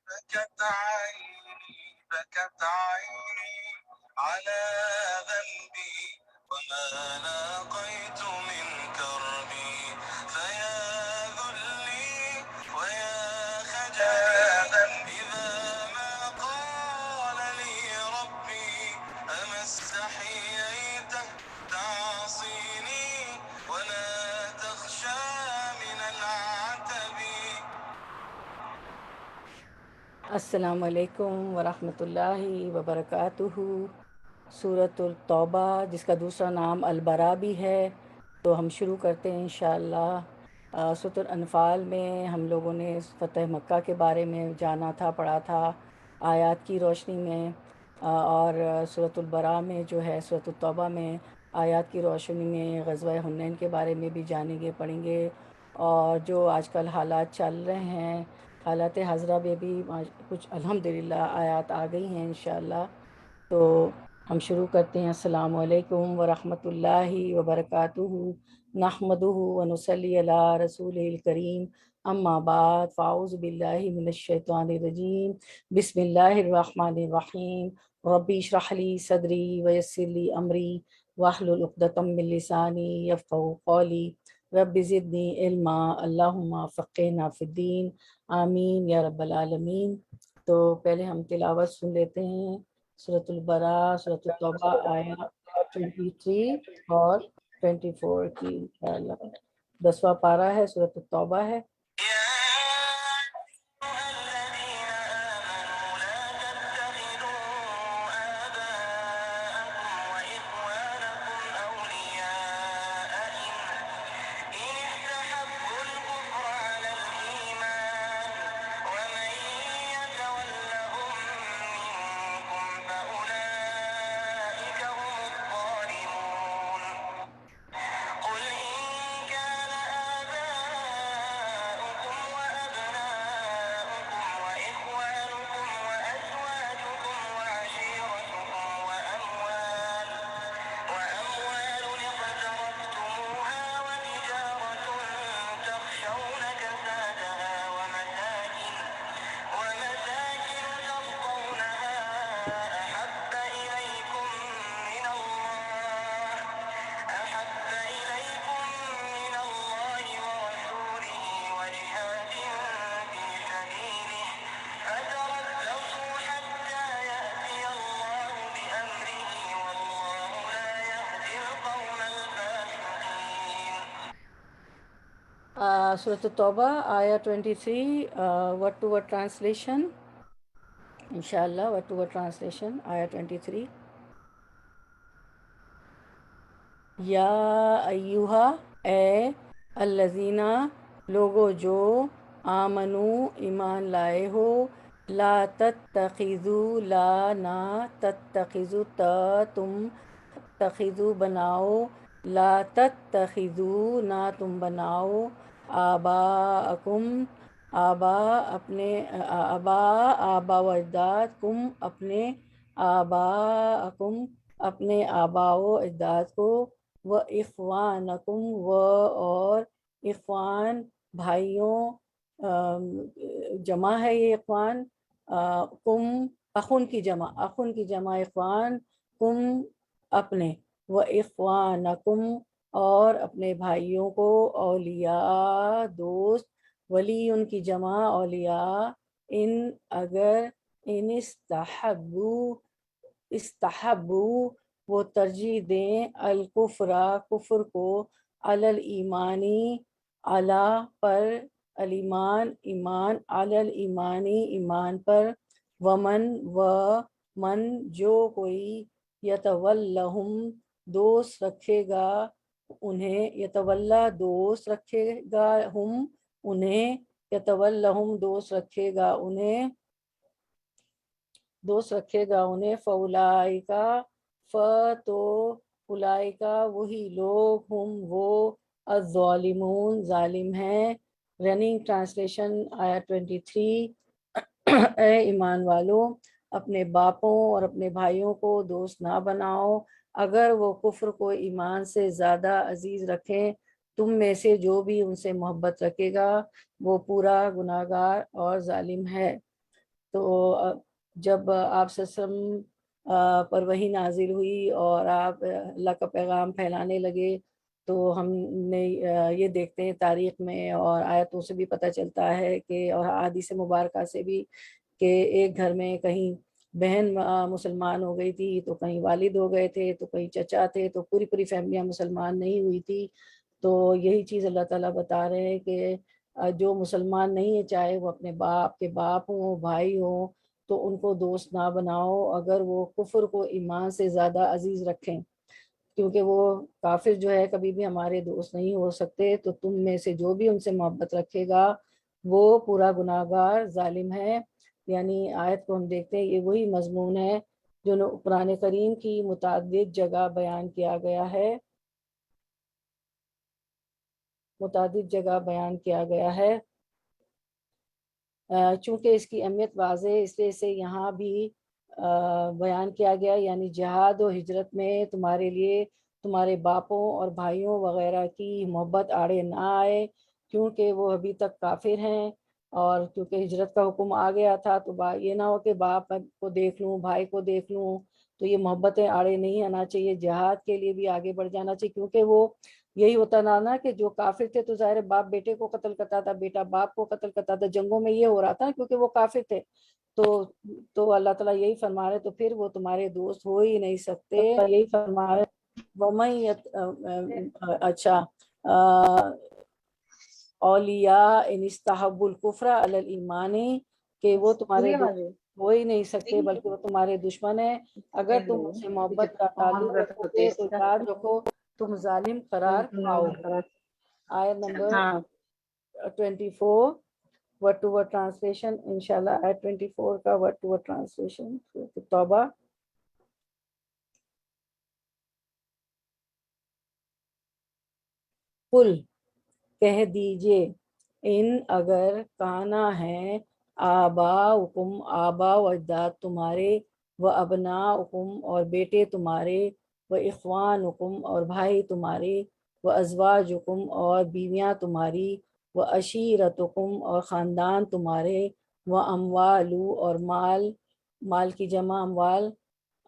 بكت عيني بكت عيني على ذنبي وما لاقيت من كربي فيا ذلي ويا خجلي إذا ما قال لي ربي أما استحييت تعصيني ولا تخشى من العتب. السلام علیکم ورحمۃ اللہ وبرکاتہ۔ سورۃ التوبہ، جس کا دوسرا نام البراء بھی ہے، تو ہم شروع کرتے ہیں انشاءاللہ۔ سورۃ الانفال میں ہم لوگوں نے فتح مکہ کے بارے میں جانا تھا، پڑھا تھا آیات کی روشنی میں، اور سورۃ البراء میں جو ہے سورۃ التوبہ میں آیات کی روشنی میں غزوہ حنین کے بارے میں بھی جانیں گے، پڑھیں گے، اور جو آج کل حالات چل رہے ہیں، حالات حاضرہ میں بھی کچھ الحمدللہ آیات آ گئی ہیں انشاءاللہ۔ تو ہم شروع کرتے ہیں۔ السلام علیکم ورحمۃ اللہ وبرکاتہ، نحمدہ ونصلی علی رسول الکریم، اما بعد، فاعوذ باللہ من الشیطان الرجیم، بسم اللہ الرحمن الرحیم، ربی اشرح لی صدری ویسر لی امری واحلل عقدۃ من لسانی یفقہوا قولی، رب زدنی علما، اللہم فقہنا فی الدین، آمین یا رب العالمین۔ تو پہلے ہم تلاوت سن لیتے ہیں سورۃ البراء، سورۃ التوبہ آیا 23 اور 24 کی انشاءاللہ۔ 10واں پارہ ہے، سورۃ التوبہ ہے۔ سورۃ التوبہ آیا 23، ورڈ ٹو ورڈ ٹرانسلیشن انشاءاللہ۔ ورڈ ٹو ورڈ ٹرانسلیشن آیا 23۔ یا ایہا، اے الذین لوگو جو آمنو ایمان لائے ہو، لا تتخذوا، لا نہ، تتخذوا تم تخذو بناؤ، لا تتخذوا نہ تم بناؤ، آباءکم آبا اپنے آبا و اجداد، کم اپنے آباءکم اپنے آبا و اجداد کو، و اخوانکم اور اخوان بھائیوں، جمع ہے یہ اخوان، کم اخن کی جمع اخوان، کم اپنے، و اخوانکم اور اپنے بھائیوں کو، اولیاء دوست، ولی ان کی جمع اولیاء، ان اگر، ان استحبو وہ ترجیح دیں، الکفرا کفر کو، علی الایمانی علی پر، الایمان ایمان، علی الایمانی ایمان پر، ومن و من جو کوئی، یتولہم دوست رکھے گا انہیں، یتولا دوست رکھے گا ہم انہیں، یتولہم دوست رکھے گا انہیں، فاولائکا تو اولائکا وہی لوگ، ہم وہ، الظالمون ظالم ہیں۔ رننگ ٹرانسلیشن آیا 23۔ اے ایمان والو، اپنے باپوں اور اپنے بھائیوں کو دوست نہ بناؤ، اگر وہ کفر کو ایمان سے زیادہ عزیز رکھیں تم میں سے جو بھی ان سے محبت رکھے گا وہ پورا گناہگار اور ظالم ہے۔ تو جب آپ صلی اللہ علیہ وسلم پر وحی نازل ہوئی اور آپ اللہ کا پیغام پھیلانے لگے، تو ہم نے یہ دیکھتے ہیں تاریخ میں اور آیتوں سے بھی پتہ چلتا ہے کہ، اور احادیث مبارکہ سے بھی، کہ ایک گھر میں کہیں بہن مسلمان ہو گئی تھی، تو کہیں والد ہو گئے تھے، تو کہیں چچا تھے، تو پوری پوری فیملیاں مسلمان نہیں ہوئی تھی۔ تو یہی چیز اللہ تعالیٰ بتا رہے ہیں کہ جو مسلمان نہیں ہے، چاہے وہ اپنے باپ کے باپ ہوں، بھائی ہوں، تو ان کو دوست نہ بناؤ اگر وہ کفر کو ایمان سے زیادہ عزیز رکھیں، کیونکہ وہ کافر جو ہے کبھی بھی ہمارے دوست نہیں ہو سکتے۔ تو تم میں سے جو بھی ان سے محبت رکھے گا وہ پورا گناہگار ظالم ہے۔ یعنی آیت کو ہم دیکھتے ہیں، یہ وہی مضمون ہے جو قرآن کریم کی متعدد جگہ بیان کیا گیا ہے، متعدد جگہ بیان کیا گیا ہے۔ چونکہ اس کی اہمیت واضح ہے، اس لیے اسے یہاں بھی بیان کیا گیا، یعنی جہاد و ہجرت میں تمہارے لیے تمہارے باپوں اور بھائیوں وغیرہ کی محبت آڑے نہ آئے، کیونکہ وہ ابھی تک کافر ہیں، اور کیونکہ ہجرت کا حکم آ گیا تھا، تو یہ نہ ہو کہ باپ کو دیکھ لوں، بھائی کو دیکھ لوں، تو یہ محبتیں آڑے نہیں آنا چاہیے۔ جہاد کے لیے بھی آگے بڑھ جانا چاہیے، کیونکہ وہ یہی ہوتا نا کہ جو کافر تھے تو ظاہر باپ بیٹے کو قتل کرتا تھا، بیٹا باپ کو قتل کرتا تھا، جنگوں میں یہ ہو رہا تھا کیونکہ وہ کافر تھے۔ تو اللہ تعالیٰ یہی فرما رہے، تو پھر وہ تمہارے دوست ہو ہی نہیں سکتے۔ یہی فرما رہے اچھا اولیاء ان استحب الکفر علی الایمان، کہ وہ تمہارے دوست ہو ہی نہیں سکتے بلکہ وہ تمہارے دشمن ہیں۔ اگر تم ان سے محبت کا تعلق رکھو گے تو یاد رکھو تم ظالم قرار پاؤ گے۔ آیت نمبر 24 ورڈ ٹو ورڈ ٹرانسلیشن، انشاءاللہ آیت 24 کا ورڈ ٹو ورڈ ٹرانسلیشن، توبہ۔ قل کہہ دیجئے، ان اگر کانا ہے آباؤکم آبا و اجداد تمہارے، و ابناؤکم اور بیٹے تمہارے، و اخوانکم اور بھائی تمہارے، و ازواجکم اور بیویاں تمہاری، و عشیرتکم اور خاندان تمہارے، و اموالو اور مال، مال کی جمع اموال،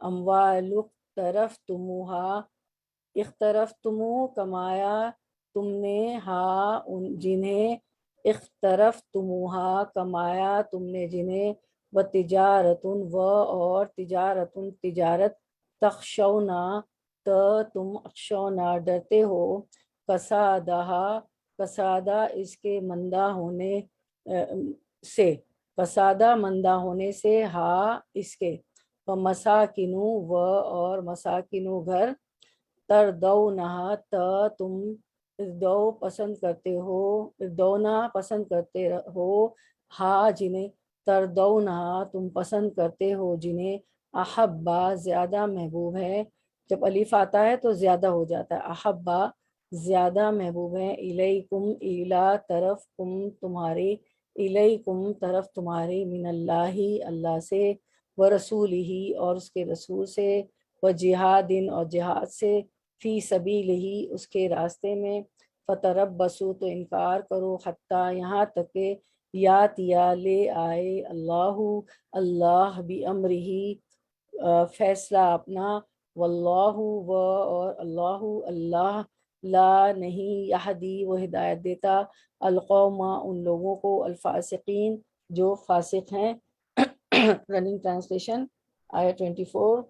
اموال اقترفتموہا، اخترفتمو کمایا تم نے، جنہیں اخترفتموہا کمایا تم نے جنہیں، و تجارتن اور تجارتن تجارت، تخشونا تم اخشونا ڈرتے ہو، کسادہ کسادہ اس کے مندہ ہونے سے، کسادہ مندہ ہونے سے، اس کے، مساکنو اور مساکنو گھر، تردونہا تم دو پسند کرتے ہو، دونا پسند کرتے ہو، جنہیں تردونہا تم پسند کرتے ہو، جنہیں احبا زیادہ محبوب ہے، جب الف آتا ہے تو زیادہ ہو جاتا ہے، احبا زیادہ محبوب ہے، الیکم الا طرف کم تمہارے، الیکم طرف تمہارے، من اللہ اللہ سے، و رسول ہی اور اس کے رسول سے، و جہاد اور جہاد سے، فی سبیل ہی اس کے راستے میں، فتربصوا تو انکار کرو، حتیٰ یہاں تک کہ یا لے آئے اللہ اللہ بامرہ فیصلہ اپنا، واللہ اور اللہ اللہ لا نہیں یہدی وہ ہدایت دیتا، القوم ان لوگوں کو، الفاسقین جو فاسق ہیں۔ رننگ ٹرانسلیشن آیت 24۔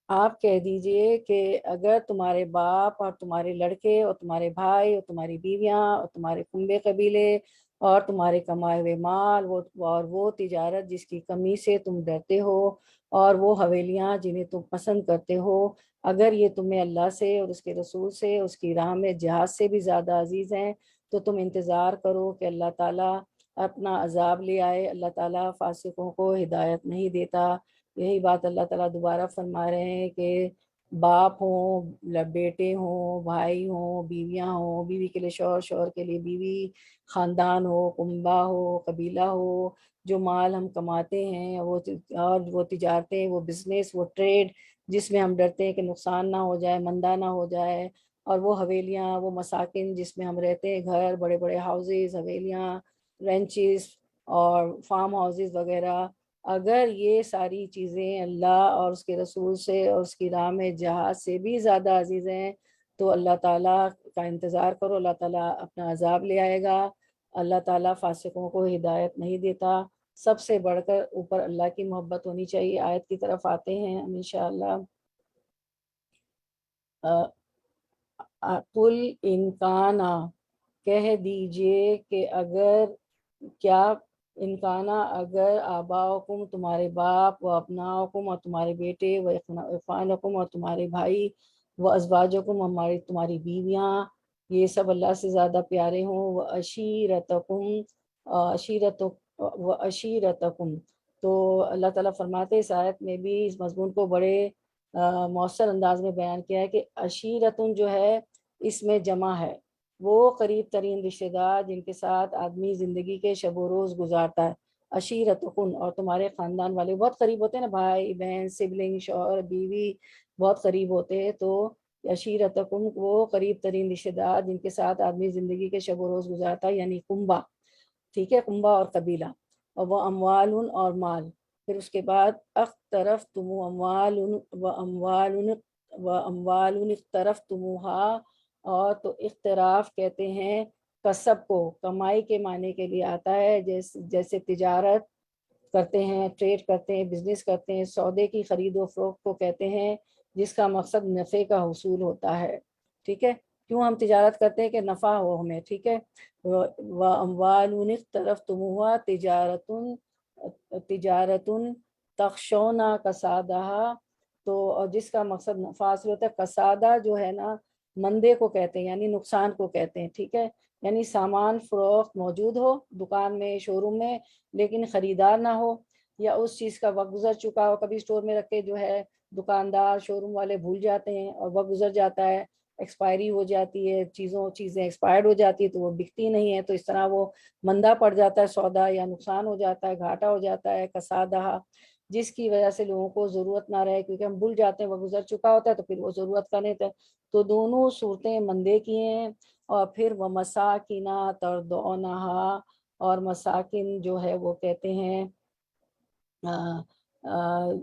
آپ کہہ دیجئے کہ اگر تمہارے باپ اور تمہارے لڑکے اور تمہارے بھائی اور تمہاری بیویاں اور تمہارے کنبے قبیلے اور تمہارے کمائے ہوئے مال، اور وہ تجارت جس کی کمی سے تم ڈرتے ہو، اور وہ حویلیاں جنہیں تم پسند کرتے ہو، اگر یہ تمہیں اللہ سے اور اس کے رسول سے، اس کی راہ میں جہاد سے بھی زیادہ عزیز ہیں، تو تم انتظار کرو کہ اللہ تعالیٰ اپنا عذاب لے آئے۔ اللہ تعالیٰ فاسقوں کو ہدایت نہیں دیتا۔ یہی بات اللہ تعالیٰ دوبارہ فرما رہے ہیں کہ باپ ہوں، بیٹے ہوں، بھائی ہوں، بیویاں ہوں، بیوی کے لیے شوہر، شوہر کے لیے بیوی، خاندان ہو، کنبہ ہو، قبیلہ ہو، جو مال ہم کماتے ہیں اور وہ تجارتیں، وہ بزنس، وہ ٹریڈ جس میں ہم ڈرتے ہیں کہ نقصان نہ ہو جائے، مندہ نہ ہو جائے، اور وہ حویلیاں، وہ مساکن جس میں ہم رہتے ہیں، گھر، بڑے بڑے ہاؤسز، حویلیاں، رینچز اور فارم ہاؤسز وغیرہ، اگر یہ ساری چیزیں اللہ اور اس کے رسول سے اور اس کی راہ میں جہاد سے بھی زیادہ عزیز ہیں تو اللہ تعالیٰ کا انتظار کرو، اللہ تعالیٰ اپنا عذاب لے آئے گا۔ اللہ تعالیٰ فاسقوں کو ہدایت نہیں دیتا۔ سب سے بڑھ کر اوپر اللہ کی محبت ہونی چاہیے۔ آیت کی طرف آتے ہیں ہم انشاءاللہ۔ قل انکانا، کہہ دیجئے کہ اگر، کیا، انکانا اگر، آباؤکم تمہارے باپ، و ابناؤکم اور تمہارے بیٹے، و اخوانکم اور تمہارے بھائی، و ازواجکم ہماری تمہاری بیویاں، یہ سب اللہ سے زیادہ پیارے ہوں، و عشیرتکم، و عشیرتکم، تو اللہ تعالیٰ فرماتے اس آیت میں بھی اس مضمون کو بڑے مؤثر انداز میں بیان کیا ہے کہ عشیرتن جو ہے اس میں جمع ہے، وہ قریب ترین رشتہ دار جن کے ساتھ آدمی زندگی کے شب و روز گزارتا ہے۔ عشیرتکن، اور تمہارے خاندان والے بہت قریب ہوتے ہیں نا، بھائی بہن، سبلنگ، شوہر بیوی بہت قریب ہوتے ہیں، تو عشیرتکن وہ قریب ترین رشتہ دار جن کے ساتھ آدمی زندگی کے شب و روز گزارتا ہے، یعنی کنبہ، ٹھیک ہے، کنبہ اور قبیلہ، اور وہ اموال اور مال، پھر اس کے بعد اقترفتم اموال و اموال اقترفتموہا، اور تو اقتراف کہتے ہیں کسب کو، کمائی کے معنی کے لیے آتا ہے، جیسے تجارت کرتے ہیں، ٹریڈ کرتے ہیں، بزنس کرتے ہیں، سودے کی خرید و فروخت کو کہتے ہیں جس کا مقصد نفع کا حصول ہوتا ہے، ٹھیک ہے، کیوں ہم تجارت کرتے ہیں کہ نفع ہو ہمیں، ٹھیک ہے، وَأَمْوَالٌ اقْتَرَفْتُمُوهَا تجارتن تخشون کسادہ، تو اور جس کا مقصد نفع حاصل ہوتا ہے، کسادہ جو ہے نا مندے کو کہتے ہیں، یعنی نقصان کو کہتے ہیں، ٹھیک ہے، یعنی سامان فروخت موجود ہو دکان میں، شو روم میں، لیکن خریدار نہ ہو، یا اس چیز کا وقت گزر چکا ہو، کبھی اسٹور میں رکھ کے جو ہے دکاندار، شو روم والے بھول جاتے ہیں اور وقت گزر جاتا ہے، ایکسپائری ہو جاتی ہے، چیزیں ایکسپائرڈ ہو جاتی ہے تو وہ بکتی نہیں ہے، تو اس طرح وہ مندہ پڑ جاتا ہے سودا، یا نقصان ہو جاتا ہے، گھاٹا ہو جاتا ہے، کسادہ، جس کی وجہ سے لوگوں کو ضرورت نہ رہے، کیونکہ ہم بھول جاتے ہیں، وہ گزر چکا ہوتا ہے تو پھر وہ ضرورت کا نہیں تھا، تو دونوں صورتیں مندے کی ہیں۔ اور پھر وہ مساکینہ تردونہا، اور مساکن جو ہے وہ کہتے ہیں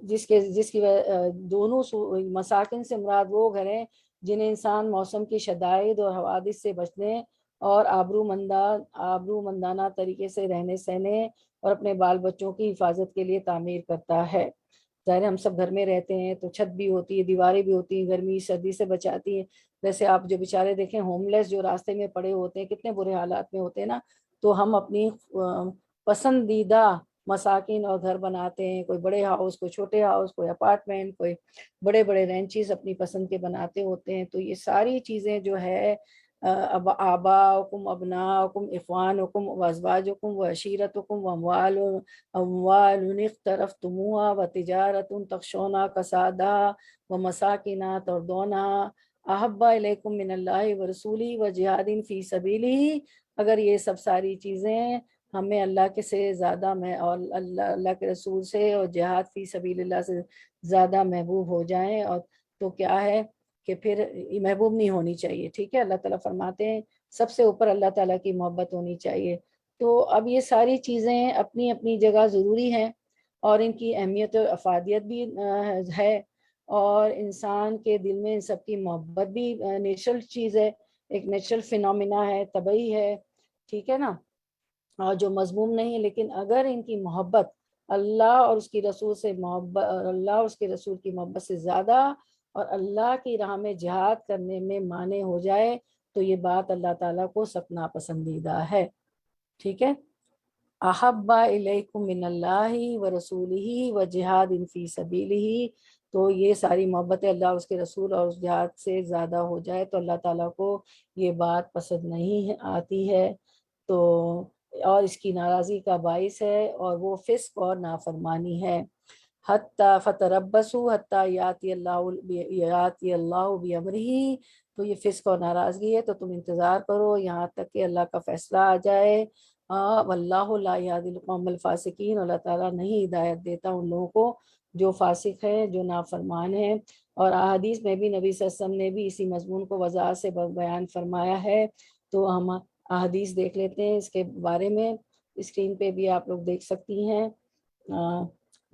جس کی دونوں مساکن سے مراد وہ گھر ہیں جنہیں انسان موسم کی شدائد اور حوادث سے بچنے اور آبرو مندانہ طریقے سے رہنے سہنے اور اپنے بال بچوں کی حفاظت کے لیے تعمیر کرتا ہے۔ ظاہر ہم سب گھر میں رہتے ہیں تو چھت بھی ہوتی ہے، دیواریں بھی ہوتی ہیں، گرمی سردی سے بچاتی ہیں، ویسے آپ جو بیچارے دیکھیں ہوم لیس جو راستے میں پڑے ہوتے ہیں کتنے برے حالات میں ہوتے ہیں نا، تو ہم اپنی پسندیدہ مساکن اور گھر بناتے ہیں، کوئی بڑے ہاؤس، کوئی چھوٹے ہاؤس، کوئی اپارٹمنٹ، کوئی بڑے بڑے رینچز اپنی پسند کے بناتے ہوتے ہیں، تو یہ ساری چیزیں جو ہے آباؤکم، ابناؤکم، اخوانکم، وازواجکم، وعشیرتکم، اموال اقترفتموها، وتجارت تخشون کسادها، ومساکن ترضونها احب الیکم من اللہ ورسولہ وجہاد فی سبیلہ، اگر یہ سب ساری چیزیں ہمیں اللہ کے سے زیادہ میں اور اللہ کے رسول سے اور جہاد فی سبیل اللہ سے زیادہ محبوب ہو جائیں، اور تو کیا ہے کہ پھر محبوب نہیں ہونی چاہیے، ٹھیک ہے، اللہ تعالیٰ فرماتے ہیں سب سے اوپر اللہ تعالیٰ کی محبت ہونی چاہیے۔ تو اب یہ ساری چیزیں اپنی اپنی جگہ ضروری ہیں اور ان کی اہمیت اور افادیت بھی ہے، اور انسان کے دل میں ان سب کی محبت بھی نیچرل چیز ہے، ایک نیچرل فینومینا ہے، طبعی ہے، ٹھیک ہے نا، اور جو مضموم نہیں ہے، لیکن اگر ان کی محبت اللہ اور اس کی رسول سے محبت، اور اللہ اور اس کے رسول کی محبت سے زیادہ اور اللہ کی راہ میں جہاد کرنے میں مانے ہو جائے تو یہ بات اللہ تعالیٰ کو سخت ناپسندیدہ ہے، ٹھیک ہے۔ احب الیکم من اللہ و رسولہ و جہاد فی سبیلہ، تو یہ ساری محبت اللہ اور اس کے رسول اور اس جہاد سے زیادہ ہو جائے تو اللہ تعالیٰ کو یہ بات پسند نہیں آتی ہے، تو اور اس کی ناراضی کا باعث ہے، اور وہ فسق اور نافرمانی ہے۔ حتی فتربصوا حتی یاتی اللہ بامرہ، تو یہ فسق اور ناراضگی ہے، تو تم انتظار کرو یہاں تک کہ اللہ کا فیصلہ آ جائے۔ واللہ لا یہدی القوم الفاسقین، اللہ تعالیٰ نہیں ہدایت دیتا ان لوگوں کو جو فاسق ہیں، جو نافرمان ہیں۔ اور احادیث میں بھی نبی صلی اللہ علیہ وسلم نے بھی اسی مضمون کو وضاحت سے بیان فرمایا ہے، تو ہم احادیث دیکھ لیتے ہیں اس کے بارے میں۔ اسکرین پہ بھی آپ لوگ دیکھ سکتی ہیں۔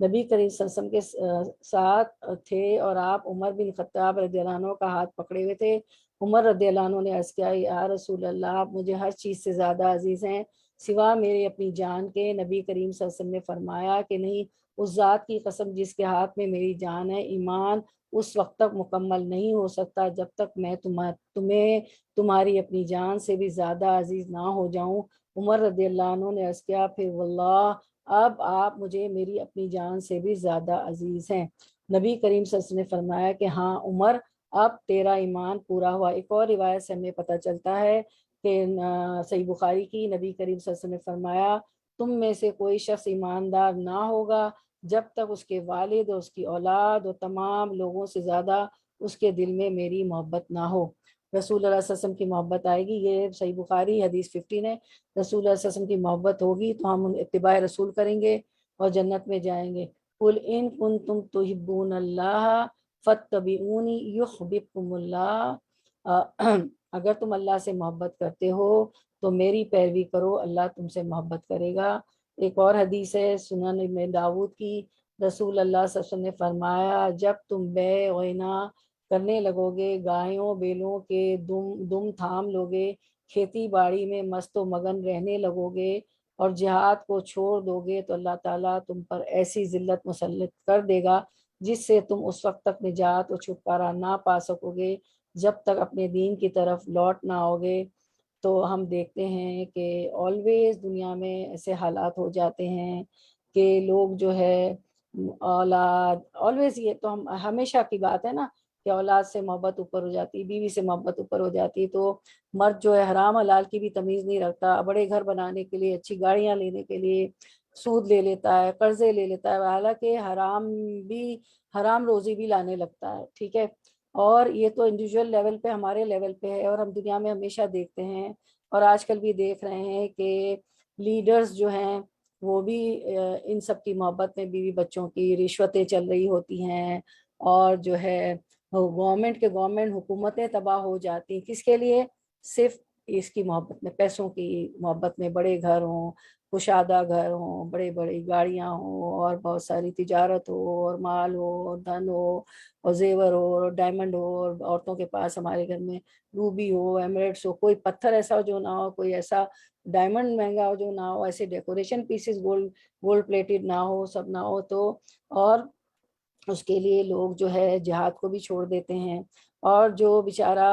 نبی کریم صلی اللہ علیہ وسلم کے ساتھ تھے اور آپ عمر بن خطاب رضی اللہ عنہ کا ہاتھ پکڑے ہوئے تھے۔ عمر رضی اللہ عنہ نے عرض کیا، یا رسول اللہ، آپ مجھے ہر چیز سے زیادہ عزیز ہیں سوا میری اپنی جان کے۔ نبی کریم صلی اللہ علیہ وسلم نے فرمایا کہ نہیں، اس ذات کی قسم جس کے ہاتھ میں میری جان ہے، ایمان اس وقت تک مکمل نہیں ہو سکتا جب تک میں تمہیں تمہاری اپنی جان سے بھی زیادہ عزیز نہ ہو جاؤں۔ عمر رضی اللہ عنہ نے عرض کیا، پھر واللہ اب آپ مجھے میری اپنی جان سے بھی زیادہ عزیز ہیں۔ نبی کریم صلی اللہ علیہ وسلم نے فرمایا کہ ہاں عمر، اب تیرا ایمان پورا ہوا۔ ایک اور روایت سے ہمیں پتہ چلتا ہے کہ صحیح بخاری کی، نبی کریم صلی اللہ علیہ وسلم نے فرمایا، تم میں سے کوئی شخص ایماندار نہ ہوگا جب تک اس کے والد اور اس کی اولاد اور تمام لوگوں سے زیادہ اس کے دل میں میری محبت نہ ہو۔ رسول اللہ صلی اللہ علیہ وسلم کی محبت آئے گی، یہ صحیح بخاری حدیث 15 ہے۔ رسول اللہ صلی اللہ علیہ وسلم کی محبت ہوگی تو ہم اتباع رسول کریں گے اور جنت میں جائیں گے۔ قل ان کنتم تحبون اللہ فاتبعونی یحببکم اللہ، اگر تم اللہ سے محبت کرتے ہو تو میری پیروی کرو، اللہ تم سے محبت کرے گا۔ ایک اور حدیث ہے سنن ابن داود کی، رسول اللہ صلی اللہ علیہ وسلم نے فرمایا، جب تم بے وینا کرنے لگو گے، گایوں بیلوں کے دم تھام لوگے، کھیتی باڑی میں مست و مگن رہنے لگو گے اور جہاد کو چھوڑ دو گے، تو اللہ تعالیٰ تم پر ایسی ذلت مسلط کر دے گا جس سے تم اس وقت تک نجات و چھٹکارا نہ پا سکو گے جب تک اپنے دین کی طرف لوٹ نہ ہوگے۔ تو ہم دیکھتے ہیں کہ آلویز دنیا میں ایسے حالات ہو جاتے ہیں کہ لوگ جو ہے اولاد، آلویز یہ تو ہم ہمیشہ کی بات ہے نا کہ اولاد سے محبت اوپر ہو جاتی، بیوی سے محبت اوپر ہو جاتی، تو مرد جو ہے حرام حلال کی بھی تمیز نہیں رکھتا، بڑے گھر بنانے کے لیے، اچھی گاڑیاں لینے کے لیے سود لے لیتا ہے، قرضے لے لیتا ہے، حالانکہ حرام روزی بھی لانے لگتا ہے، ٹھیک ہے۔ اور یہ تو انڈیویجول لیول پہ، ہمارے لیول پہ ہے، اور ہم دنیا میں ہمیشہ دیکھتے ہیں اور آج کل بھی دیکھ رہے ہیں کہ لیڈرز جو ہیں وہ بھی ان سب کی محبت میں بیوی بچوں کی رشوتیں چل رہی ہوتی ہیں، اور جو ہے گورنمنٹ حکومتیں تباہ ہو جاتی ہیں، کس کے لیے؟ صرف اس کی محبت میں، پیسوں کی محبت میں، بڑے گھر ہوں، کشادہ گھر ہوں، بڑے بڑی گاڑیاں ہوں، اور بہت ساری تجارت ہو، اور مال ہو، اور دھن ہو، اور زیور ہو، اور ڈائمنڈ ہو، اور عورتوں کے پاس ہمارے گھر میں روبی ہو، ایمریٹس ہو، کوئی پتھر ایسا جو نہ ہو، کوئی ایسا ڈائمنڈ مہنگا ہو جو نہ ہو، ایسے ڈیکوریشن پیسز گولڈ پلیٹڈ نہ ہو، سب نہ ہو تو، اور اس کے لیے لوگ جو ہے جہاد کو بھی چھوڑ دیتے ہیں۔ اور جو بیچارہ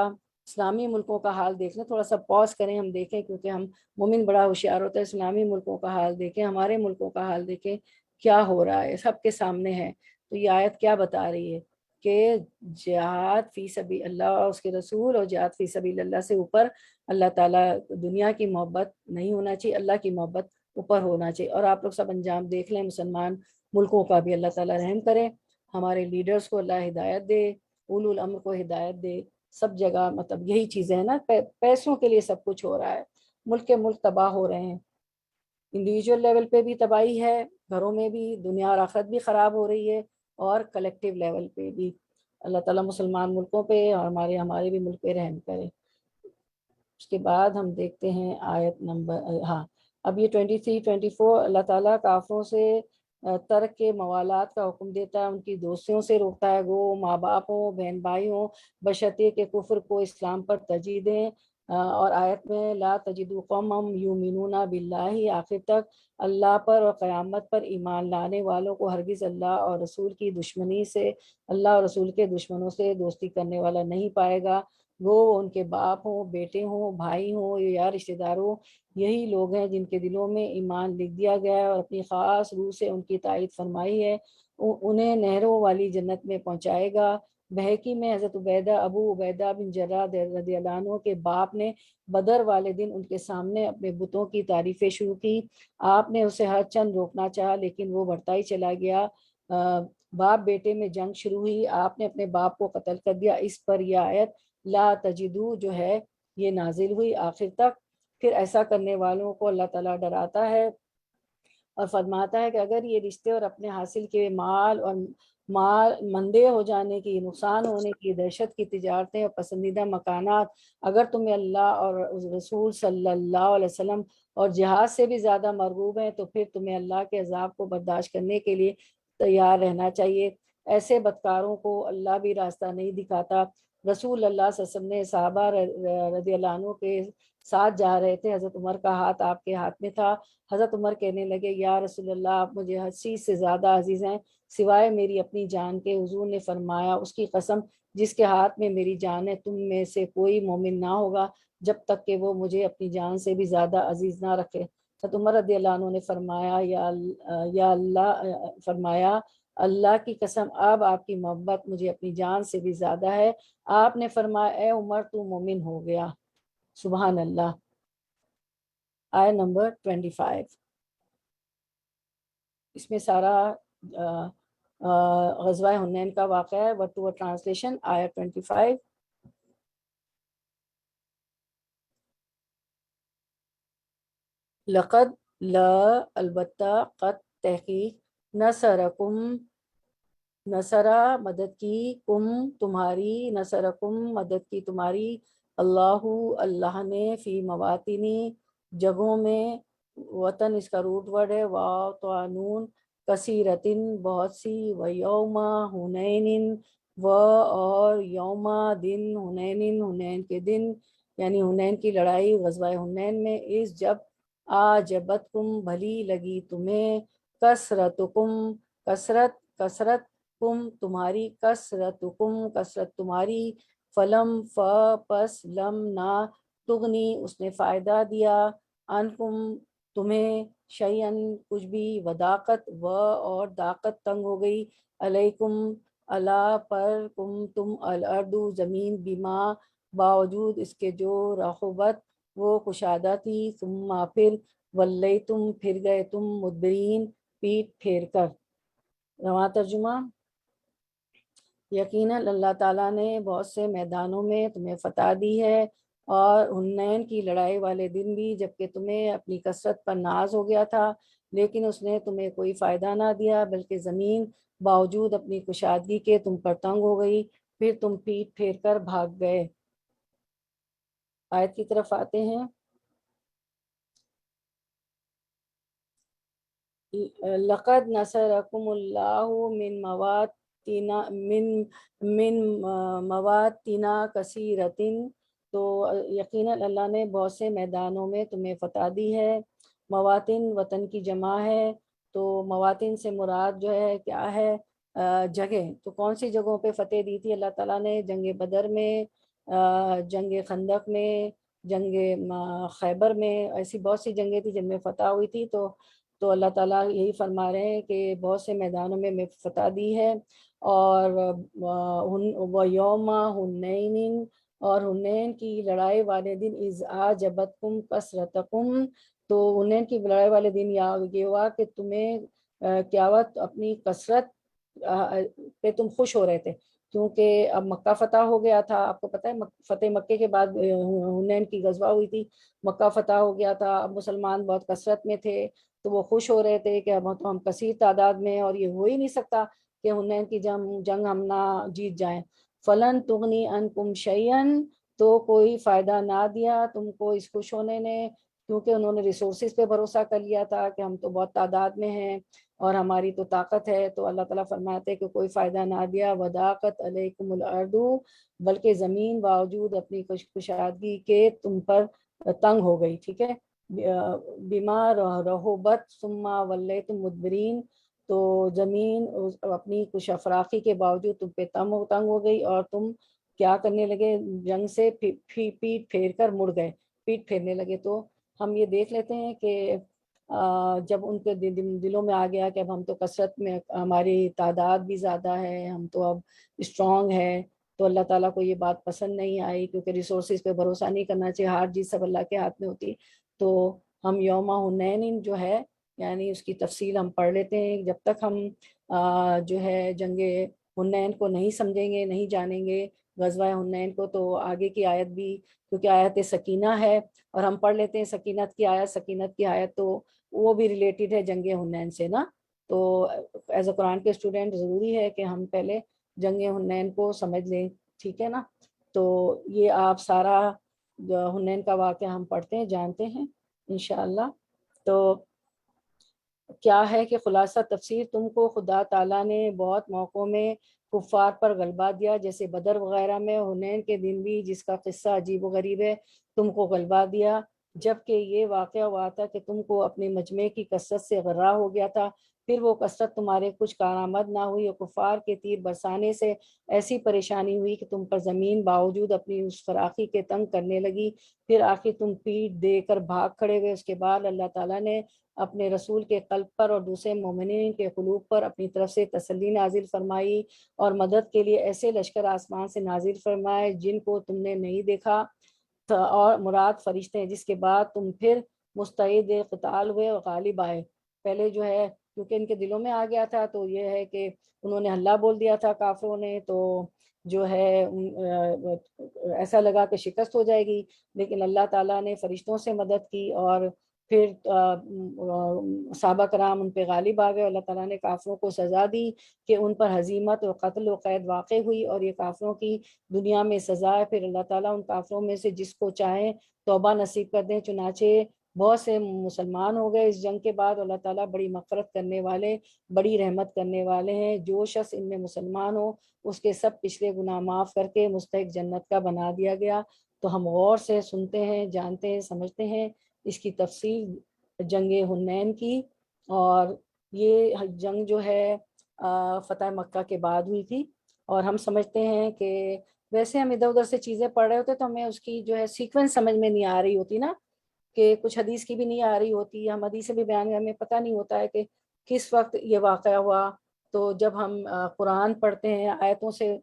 اسلامی ملکوں کا حال دیکھ لیں، تھوڑا سا پاز کریں، ہم دیکھیں، کیونکہ ہم مومن بڑا ہوشیار ہوتا ہے، اسلامی ملکوں کا حال دیکھیں، ہمارے ملکوں کا حال دیکھیں، کیا ہو رہا ہے، سب کے سامنے ہے۔ تو یہ آیت کیا بتا رہی ہے کہ جہاد فی سبیل اللہ اور اس کے رسول، اور جہاد فی سبیل اللہ سے اوپر اللہ تعالیٰ، دنیا کی محبت نہیں ہونا چاہیے، اللہ کی محبت اوپر ہونا چاہیے۔ اور آپ لوگ سب انجام دیکھ لیں، مسلمان ملکوں کا بھی اللہ تعالیٰ رحم کرے، ہمارے لیڈرز کو اللہ ہدایت دے، اولو الامر کو ہدایت دے، سب جگہ مطلب یہی چیزیں ہیں نا، پیسوں کے لیے سب کچھ ہو رہا ہے، ملک کے ملک تباہ ہو رہے ہیں، انڈیویجول لیول پہ بھی تباہی ہے، گھروں میں بھی، دنیا اور آخرت بھی خراب ہو رہی ہے، اور کلیکٹیو لیول پہ بھی۔ اللہ تعالیٰ مسلمان ملکوں پہ اور ہمارے بھی ملک پہ رحم کرے۔ اس کے بعد ہم دیکھتے ہیں آیت نمبر، ہاں اب یہ 23 24، اللہ تعالیٰ کافروں سے ترک کے موالات کا حکم دیتا ہے، ان کی دوستیوں سے روکتا ہے، وہ ماں باپ ہوں، بہن بھائی ہوں، بشرطیہ کہ کفر کو اسلام پر ترجیح دیں۔ اور آیت میں لا تجدوا قوما یؤمنون باللہ، آخر تک اللہ پر اور قیامت پر ایمان لانے والوں کو ہرگز اللہ اور رسول کی دشمنی سے، اللہ اور رسول کے دشمنوں سے دوستی کرنے والا نہیں پائے گا، وہ ان کے باپ ہوں، بیٹے ہوں، بھائی ہوں یا رشتہ دار ہوں، یہی لوگ ہیں جن کے دلوں میں ایمان لکھ دیا گیا ہے اور اپنی خاص روح سے ان کی تائید فرمائی ہے، انہیں نہروں والی جنت میں پہنچائے گا۔ بحقی میں حضرت ابو عبیدہ بن جراح رضی اللہ عنہ کے باپ نے بدر والے دن ان کے سامنے اپنے بتوں کی تعریفیں شروع کی، آپ نے اسے ہر چند روکنا چاہا لیکن وہ بڑھتا ہی چلا گیا، باپ بیٹے میں جنگ شروع ہوئی، آپ نے اپنے باپ کو قتل کر دیا، اس پر یہ آیت لا تجدو جو ہے یہ نازل ہوئی آخر تک۔ پھر ایسا کرنے والوں کو اللہ تعالیٰ ڈراتا ہے اور فرماتا ہے کہ اگر یہ رشتے اور اپنے حاصل کے مال اور مندے ہو جانے کی، نقصان ہونے کی، دہشت کی تجارتیں اور پسندیدہ مکانات اگر تمہیں اللہ اور رسول صلی اللہ علیہ وسلم اور جہاد سے بھی زیادہ مرغوب ہیں تو پھر تمہیں اللہ کے عذاب کو برداشت کرنے کے لیے تیار رہنا چاہیے۔ ایسے بدکاروں کو اللہ بھی راستہ نہیں دکھاتا۔ رسول اللہ صلی اللہ علیہ وسلم نے صحابہ رضی اللہ عنہ کے ساتھ جا رہے تھے، حضرت عمر کا ہاتھ آپ کے ہاتھ میں تھا۔ حضرت عمر کہنے لگے یا رسول اللہ آپ مجھے ہر چیز سے زیادہ عزیز ہیں سوائے میری اپنی جان کے۔ حضور نے فرمایا اس کی قسم جس کے ہاتھ میں میری جان ہے، تم میں سے کوئی مومن نہ ہوگا جب تک کہ وہ مجھے اپنی جان سے بھی زیادہ عزیز نہ رکھے۔ حضرت عمر رضی اللہ عنہ نے فرمایا فرمایا اللہ کی قسم اب آپ کی محبت مجھے اپنی جان سے بھی زیادہ ہے۔ آپ نے فرمایا اے عمر تو مومن ہو گیا۔ سبحان اللہ۔ آیت نمبر 25، اس میں سارا غزوہ حنین کا واقعہ ہے۔ ورڈ ٹو ورڈ ٹرانسلیشن آیت 25۔ لقد البتہ قد تحقیق نصرہ مدد کی تمہاری اللہ نے فی مواطنی جگہوں میں، وطن اس کا روٹ ورڈ ہے، واطنون کثیرتن بہت سی، و یوم حنین اور یوم دن حنین کے دن یعنی حنین کی لڑائی غزوہ حنین میں، اس جب آجبتکم بھلی لگی تمہیں کثرت تمہاری فلم پس لم نہ تغنی اس نے فائدہ دیا عنکم تمہیں شیئن کچھ بھی، وضاقت اور داقت تنگ ہو گئی، علیکم اللہ پر تم الارض زمین، بما باوجود اس کے جو رحبت وہ کشادہ تھی، ثم پھر ولیتم پھر گئے تم مدبرین پیٹ پھیر کر۔ رواں ترجمہ، یقیناً اللہ تعالیٰ نے بہت سے میدانوں میں تمہیں فتح دی ہے، اور حنین کی لڑائی والے دن بھی جبکہ تمہیں اپنی کثرت پر ناز ہو گیا تھا، لیکن اس نے تمہیں کوئی فائدہ نہ دیا، بلکہ زمین باوجود اپنی کشادگی کے تم پر تنگ ہو گئی، پھر تم پیٹ پھیر کر بھاگ گئے۔ آیت کی طرف آتے ہیں۔ لقد نصرکم اللہ من مواطن کثیرۃ، تو یقیناً اللہ نے بہت سے میدانوں میں تمہیں فتح دی ہے۔ مواطن وطن کی جمع ہے، تو مواطن سے مراد جو ہے کیا ہے؟ جگہ۔ تو کون سی جگہوں پہ فتح دی تھی اللہ تعالیٰ نے؟ جنگ بدر میں، جنگ خندق میں، جنگ خیبر میں، ایسی بہت سی جنگیں تھی جن میں فتح ہوئی تھی۔ تو اللہ تعالیٰ یہی فرما رہے ہیں کہ بہت سے میدانوں میں فتح دی ہے۔ اور یوم حنین، اور حنین کی لڑائی والے دن، اذ اعجبتکم کثرتکم، تو حنین کی لڑائی والے دن یہ ہوا کہ تمہیں کیا ہوا؟ اپنی کثرت پہ تم خوش ہو رہے تھے، کیونکہ اب مکہ فتح ہو گیا تھا۔ آپ کو پتہ ہے فتح مکے کے بعد حنین کی غزوہ ہوئی تھی، مکہ فتح ہو گیا تھا، اب مسلمان بہت کثرت میں تھے، تو وہ خوش ہو رہے تھے کہ اب تو ہم کثیر تعداد میں، اور یہ ہو ہی نہیں سکتا کہ حنین کی جنگ ہم نہ جیت جائیں۔ فلن تغنی عنکم شیئن، تو کوئی فائدہ نہ دیا تم کو اس خوش ہونے نے، کیونکہ انہوں نے ریسورسز پہ بھروسہ کر لیا تھا کہ ہم تو بہت تعداد میں ہیں اور ہماری تو طاقت ہے۔ تو اللہ تعالیٰ فرماتے ہیں کہ کوئی فائدہ نہ دیا، وضاقت علیکم الارض، بلکہ زمین باوجود اپنی کشادگی کے تم پر تنگ ہو گئی، ٹھیک ہے، بما رحبت ثم ولیتم مدبرین، تو زمین اپنی کش افراخی کے باوجود تم پہ تنگ ہو گئی، اور تم کیا کرنے لگے؟ جنگ سے پیٹ پھیر کر مڑ گئے، پیٹ پھیرنے لگے۔ تو ہم یہ دیکھ لیتے ہیں کہ جب ان کے دلوں میں آ گیا کہ اب ہم تو کثرت میں، ہماری تعداد بھی زیادہ ہے، ہم تو اب اسٹرانگ ہے، تو اللہ تعالیٰ کو یہ بات پسند نہیں آئی، کیونکہ ریسورسز پہ بھروسہ نہیں کرنا چاہیے، ہار جیت سب اللہ کے ہاتھ میں ہوتی۔ تو ہم یوم حنین جو ہے یعنی اس کی تفصیل ہم پڑھ لیتے ہیں. جب تک ہم جو ہے جنگ حنین کو نہیں سمجھیں گے، نہیں جانیں گے غزوہ حنین کو، تو آگے کی آیت بھی، کیونکہ آیت سکینہ ہے اور ہم پڑھ لیتے ہیں سکینت کی آیت تو وہ بھی ریلیٹڈ ہے جنگ حنین سے نا. تو ایز اے قرآن کے اسٹوڈنٹ ضروری ہے کہ ہم پہلے جنگ حنین کو سمجھ لیں، ٹھیک ہے نا. تو یہ آپ سارا حنین کا واقعہ ہم پڑھتے ہیں، جانتے ہیں انشاءاللہ. تو کیا ہے کہ خلاصہ تفسیر، تم کو خدا تعالیٰ نے بہت موقعوں میں کفار پر غلبہ دیا، جیسے بدر وغیرہ میں، حنین کے دن بھی جس کا قصہ عجیب و غریب ہے، تم کو غلبہ دیا. جبکہ یہ واقعہ ہوا تھا کہ تم کو اپنے مجمع کی کثرت سے غرہ ہو گیا تھا، پھر وہ کثرت تمہارے کچھ کارآمد نہ ہوئی اور کفار کے تیر برسانے سے ایسی پریشانی ہوئی کہ تم پر زمین باوجود اپنی اس فراخی کے تنگ کرنے لگی. پھر آخر تم پیٹ دے کر بھاگ کھڑے ہوئے. اس کے بعد اللہ تعالیٰ نے اپنے رسول کے قلب پر اور دوسرے مومنین کے قلوب پر اپنی طرف سے تسلی نازل فرمائی اور مدد کے لیے ایسے لشکر آسمان سے نازل فرمائے جن کو تم نے نہیں دیکھا تھا، اور مراد فرشتے ہیں، جس کے بعد تم پھر مستعد قتال ہوئے اور غالب آئے. پہلے جو ہے کیونکہ ان کے دلوں میں آ گیا تھا، تو یہ ہے کہ انہوں نے ہلہ بول دیا تھا کافروں نے، تو جو ہے ایسا لگا کہ شکست ہو جائے گی، لیکن اللہ تعالیٰ نے فرشتوں سے مدد کی اور پھر صحابہ کرام ان پہ غالب آ گئے. اللہ تعالیٰ نے کافروں کو سزا دی کہ ان پر ہزیمت و قتل و قید واقع ہوئی، اور یہ کافروں کی دنیا میں سزا ہے. پھر اللہ تعالیٰ ان کافروں میں سے جس کو چاہیں توبہ نصیب کر دیں. چنانچہ بہت سے مسلمان ہو گئے اس جنگ کے بعد. اللہ تعالیٰ بڑی مغفرت کرنے والے، بڑی رحمت کرنے والے ہیں. جو شخص ان میں مسلمان ہو اس کے سب پچھلے گناہ معاف کر کے مستحق جنت کا بنا دیا گیا. تو ہم غور سے سنتے ہیں، جانتے ہیں، سمجھتے ہیں اس کی تفصیل جنگ حنین کی. اور یہ جنگ جو ہے فتح مکہ کے بعد ہوئی تھی، اور ہم سمجھتے ہیں کہ ویسے ہم ادھر ادھر سے چیزیں پڑھ رہے ہوتے تو ہمیں اس کی جو ہے سیکوینس سمجھ میں نہیں آ رہی ہوتی نا، کہ کچھ حدیث کی بھی نہیں آ رہی ہوتی، ہم حدیث بھی بیان، ہمیں پتہ نہیں ہوتا ہے کہ کس وقت یہ واقعہ ہوا. تو جب ہم قرآن پڑھتے ہیں آیتوں سے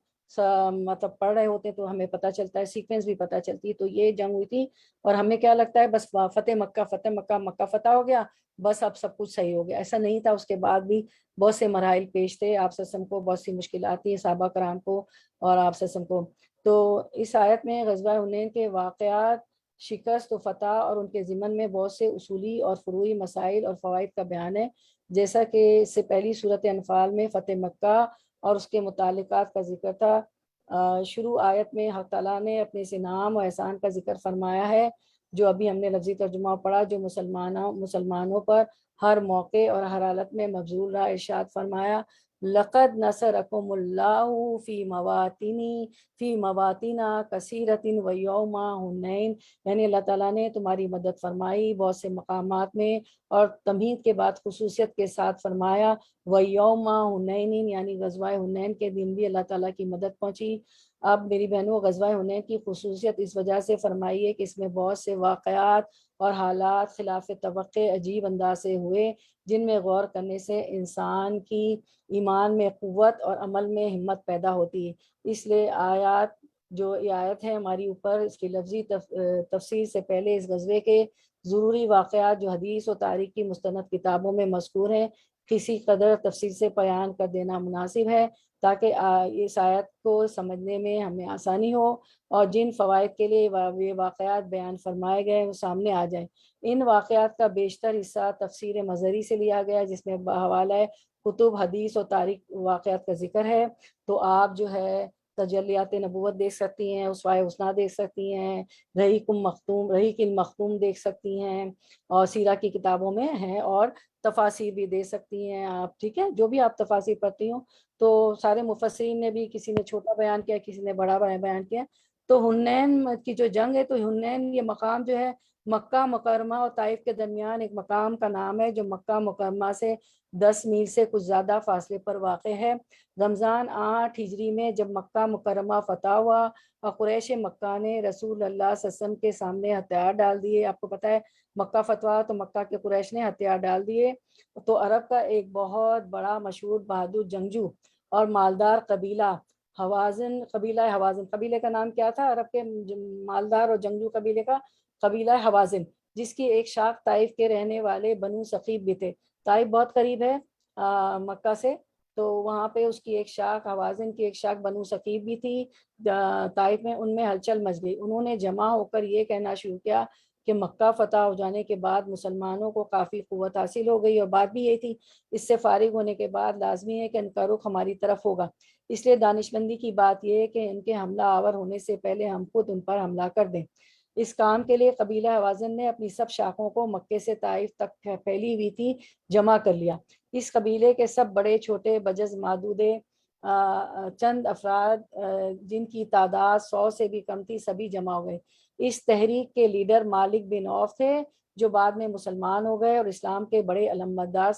مطلب پڑھ رہے ہوتے ہیں تو ہمیں پتہ چلتا ہے، سیکوینس بھی پتہ چلتی ہے. تو یہ جنگ ہوئی تھی اور ہمیں کیا لگتا ہے بس فتح مکہ، مکہ فتح ہو گیا، بس اب سب کچھ صحیح ہو گیا. ایسا نہیں تھا، اس کے بعد بھی بہت سے مراحل پیش تھے. آپ وسلم کو بہت سی مشکلات تھیں، صحابہ کرام کو اور آپ وسلم کو. تو اس آیت میں غزوہ حنین کے واقعات، شکست و فتح اور ان کے ضمن میں بہت سے اصولی اور فروعی مسائل اور فوائد کا بیان ہے. جیسا کہ اس سے پہلی صورت انفال میں فتح مکہ اور اس کے متعلقات کا ذکر تھا. شروع آیت میں حق تعالیٰ نے اپنے انعام و احسان کا ذکر فرمایا ہے، جو ابھی ہم نے لفظی ترجمہ پڑھا، جو مسلمانوں پر ہر موقع اور ہر حالت میں مبذول رہا. ارشاد فرمایا لقد نصرکم اللہ فی مواطن کثیرۃ ویوم حنین، یعنی اللہ تعالیٰ نے تمہاری مدد فرمائی بہت سے مقامات میں، اور تمہید کے بعد خصوصیت کے ساتھ فرمایا ویوم حنین، یعنی غزوہ حنین کے دن بھی اللہ تعالیٰ کی مدد پہنچی. اب میری بہنوں، غزوہ حنین کی خصوصیت اس وجہ سے فرمائی ہے کہ اس میں بہت سے واقعات اور حالات خلاف توقع عجیب انداز سے ہوئے، جن میں غور کرنے سے انسان کی ایمان میں قوت اور عمل میں ہمت پیدا ہوتی ہے. اس لیے جو یہ آیت ہے ہماری اوپر، اس کی لفظی تفسیر سے پہلے اس غزوے کے ضروری واقعات جو حدیث و تاریخ کی مستند کتابوں میں مذکور ہیں کسی قدر تفصیل سے بیان کر دینا مناسب ہے، تاکہ اس آیت کو سمجھنے میں ہمیں آسانی ہو اور جن فوائد کے لیے یہ واقعات بیان فرمائے گئے وہ سامنے آ جائیں. ان واقعات کا بیشتر حصہ تفسیر مظہری سے لیا گیا، جس میں بحوالہ کتب حدیث و تاریخ واقعات کا ذکر ہے. تو آپ جو ہے تجلیات نبوت دیکھ سکتی ہیں، اسوائے حسنہ دیکھ سکتی ہیں، رحیق المختوم دیکھ سکتی ہیں، اور سیرہ کی کتابوں میں ہیں، اور تفاسیر بھی دے سکتی ہیں آپ، ٹھیک ہے، جو بھی آپ تفاسیر پڑھتی ہوں. تو سارے مفسرین نے بھی، کسی نے چھوٹا بیان کیا، کسی نے بڑا بیان کیا. تو حنین کی جو جنگ ہے، تو حنین یہ مقام جو ہے مکہ مکرمہ اور طائف کے درمیان ایک مقام کا نام ہے، جو مکہ مکرمہ سے 10 میل سے کچھ زیادہ فاصلے پر واقع ہے. رمضان 8 ہجری میں جب مکہ مکرمہ فتح ہوا اور قریش مکہ نے رسول اللہ صلی اللہ علیہ وسلم کے سامنے ہتھیار ڈال دیے. آپ کو پتہ ہے مکہ فتح تو مکہ کے قریش نے ہتھیار ڈال دیے. تو عرب کا ایک بہت بڑا مشہور بہادر جنگجو اور مالدار قبیلہ حوازن قبیلے کا نام کیا تھا عرب کے مالدار اور جنگجو قبیلے کا؟ قبیلہ حوازن. جس کی ایک شاخ طائف کے رہنے والے بنو ثقیف بھی تھے۔ طائف بہت قریب ہے مکہ سے، تو وہاں پہ اس کی ایک شاخ، حوازن کی ایک شاخ بنو ثقیف بھی تھی طائف میں، ان میں ہلچل مچ گئی۔ انہوں نے جمع ہو کر یہ کہنا شروع کیا کہ مکہ فتح ہو جانے کے بعد مسلمانوں کو کافی قوت حاصل ہو گئی، اور بات بھی یہ تھی اس سے فارغ ہونے کے بعد لازمی ہے کہ ان کا رخ ہماری طرف ہوگا، اس لیے دانشمندی کی بات یہ ہے کہ ان کے حملہ آور ہونے سے پہلے ہم خود ان پر حملہ کر دیں۔ اس کام کے لیے قبیلہ حوازن نے اپنی سب شاخوں کو مکے سے طائف تک پھیلی ہوئی تھی جمع کر لیا۔ اس قبیلے کے سب بڑے چھوٹے بجز مادودے چند افراد جن کی تعداد 100 سے بھی کم تھی سبھی جمع ہو گئے۔ اس تحریک کے لیڈر مالک بن عوف تھے جو بعد میں مسلمان ہو گئے، اور اسلام کے بڑے علمبردار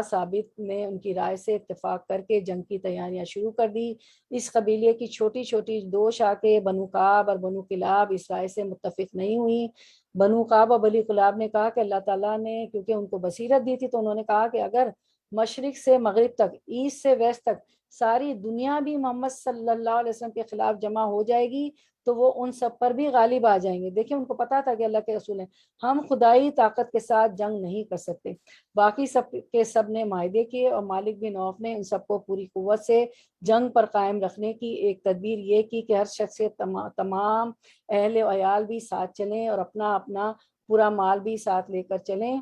ثابت نے ان کی رائے سے اتفاق کر کے جنگ کی تیاریاں شروع کر دی۔ اس قبیلے کی چھوٹی چھوٹی دو شاخیں بنو کعب اور بنو کلاب اس رائے سے متفق نہیں ہوئی۔ بنو کعب اور بنو کلاب نے کہا کہ اللہ تعالیٰ نے کیونکہ ان کو بصیرت دی تھی، تو انہوں نے کہا کہ اگر مشرق سے مغرب تک، ایسٹ سے ویسٹ تک ساری دنیا بھی محمد صلی اللہ علیہ وسلم کے خلاف جمع ہو جائے گی تو وہ ان سب پر بھی غالب آ جائیں گے۔ دیکھیں ان کو پتا تھا کہ اللہ کے رسول ہیں، ہم خدائی طاقت کے ساتھ جنگ نہیں کر سکتے۔ باقی سب کے سب نے معاہدے کیے، اور مالک بن عوف نے ان سب کو پوری قوت سے جنگ پر قائم رکھنے کی ایک تدبیر یہ کی کہ ہر شخص سے تمام اہل و عیال بھی ساتھ چلیں اور اپنا اپنا پورا مال بھی ساتھ لے کر چلیں،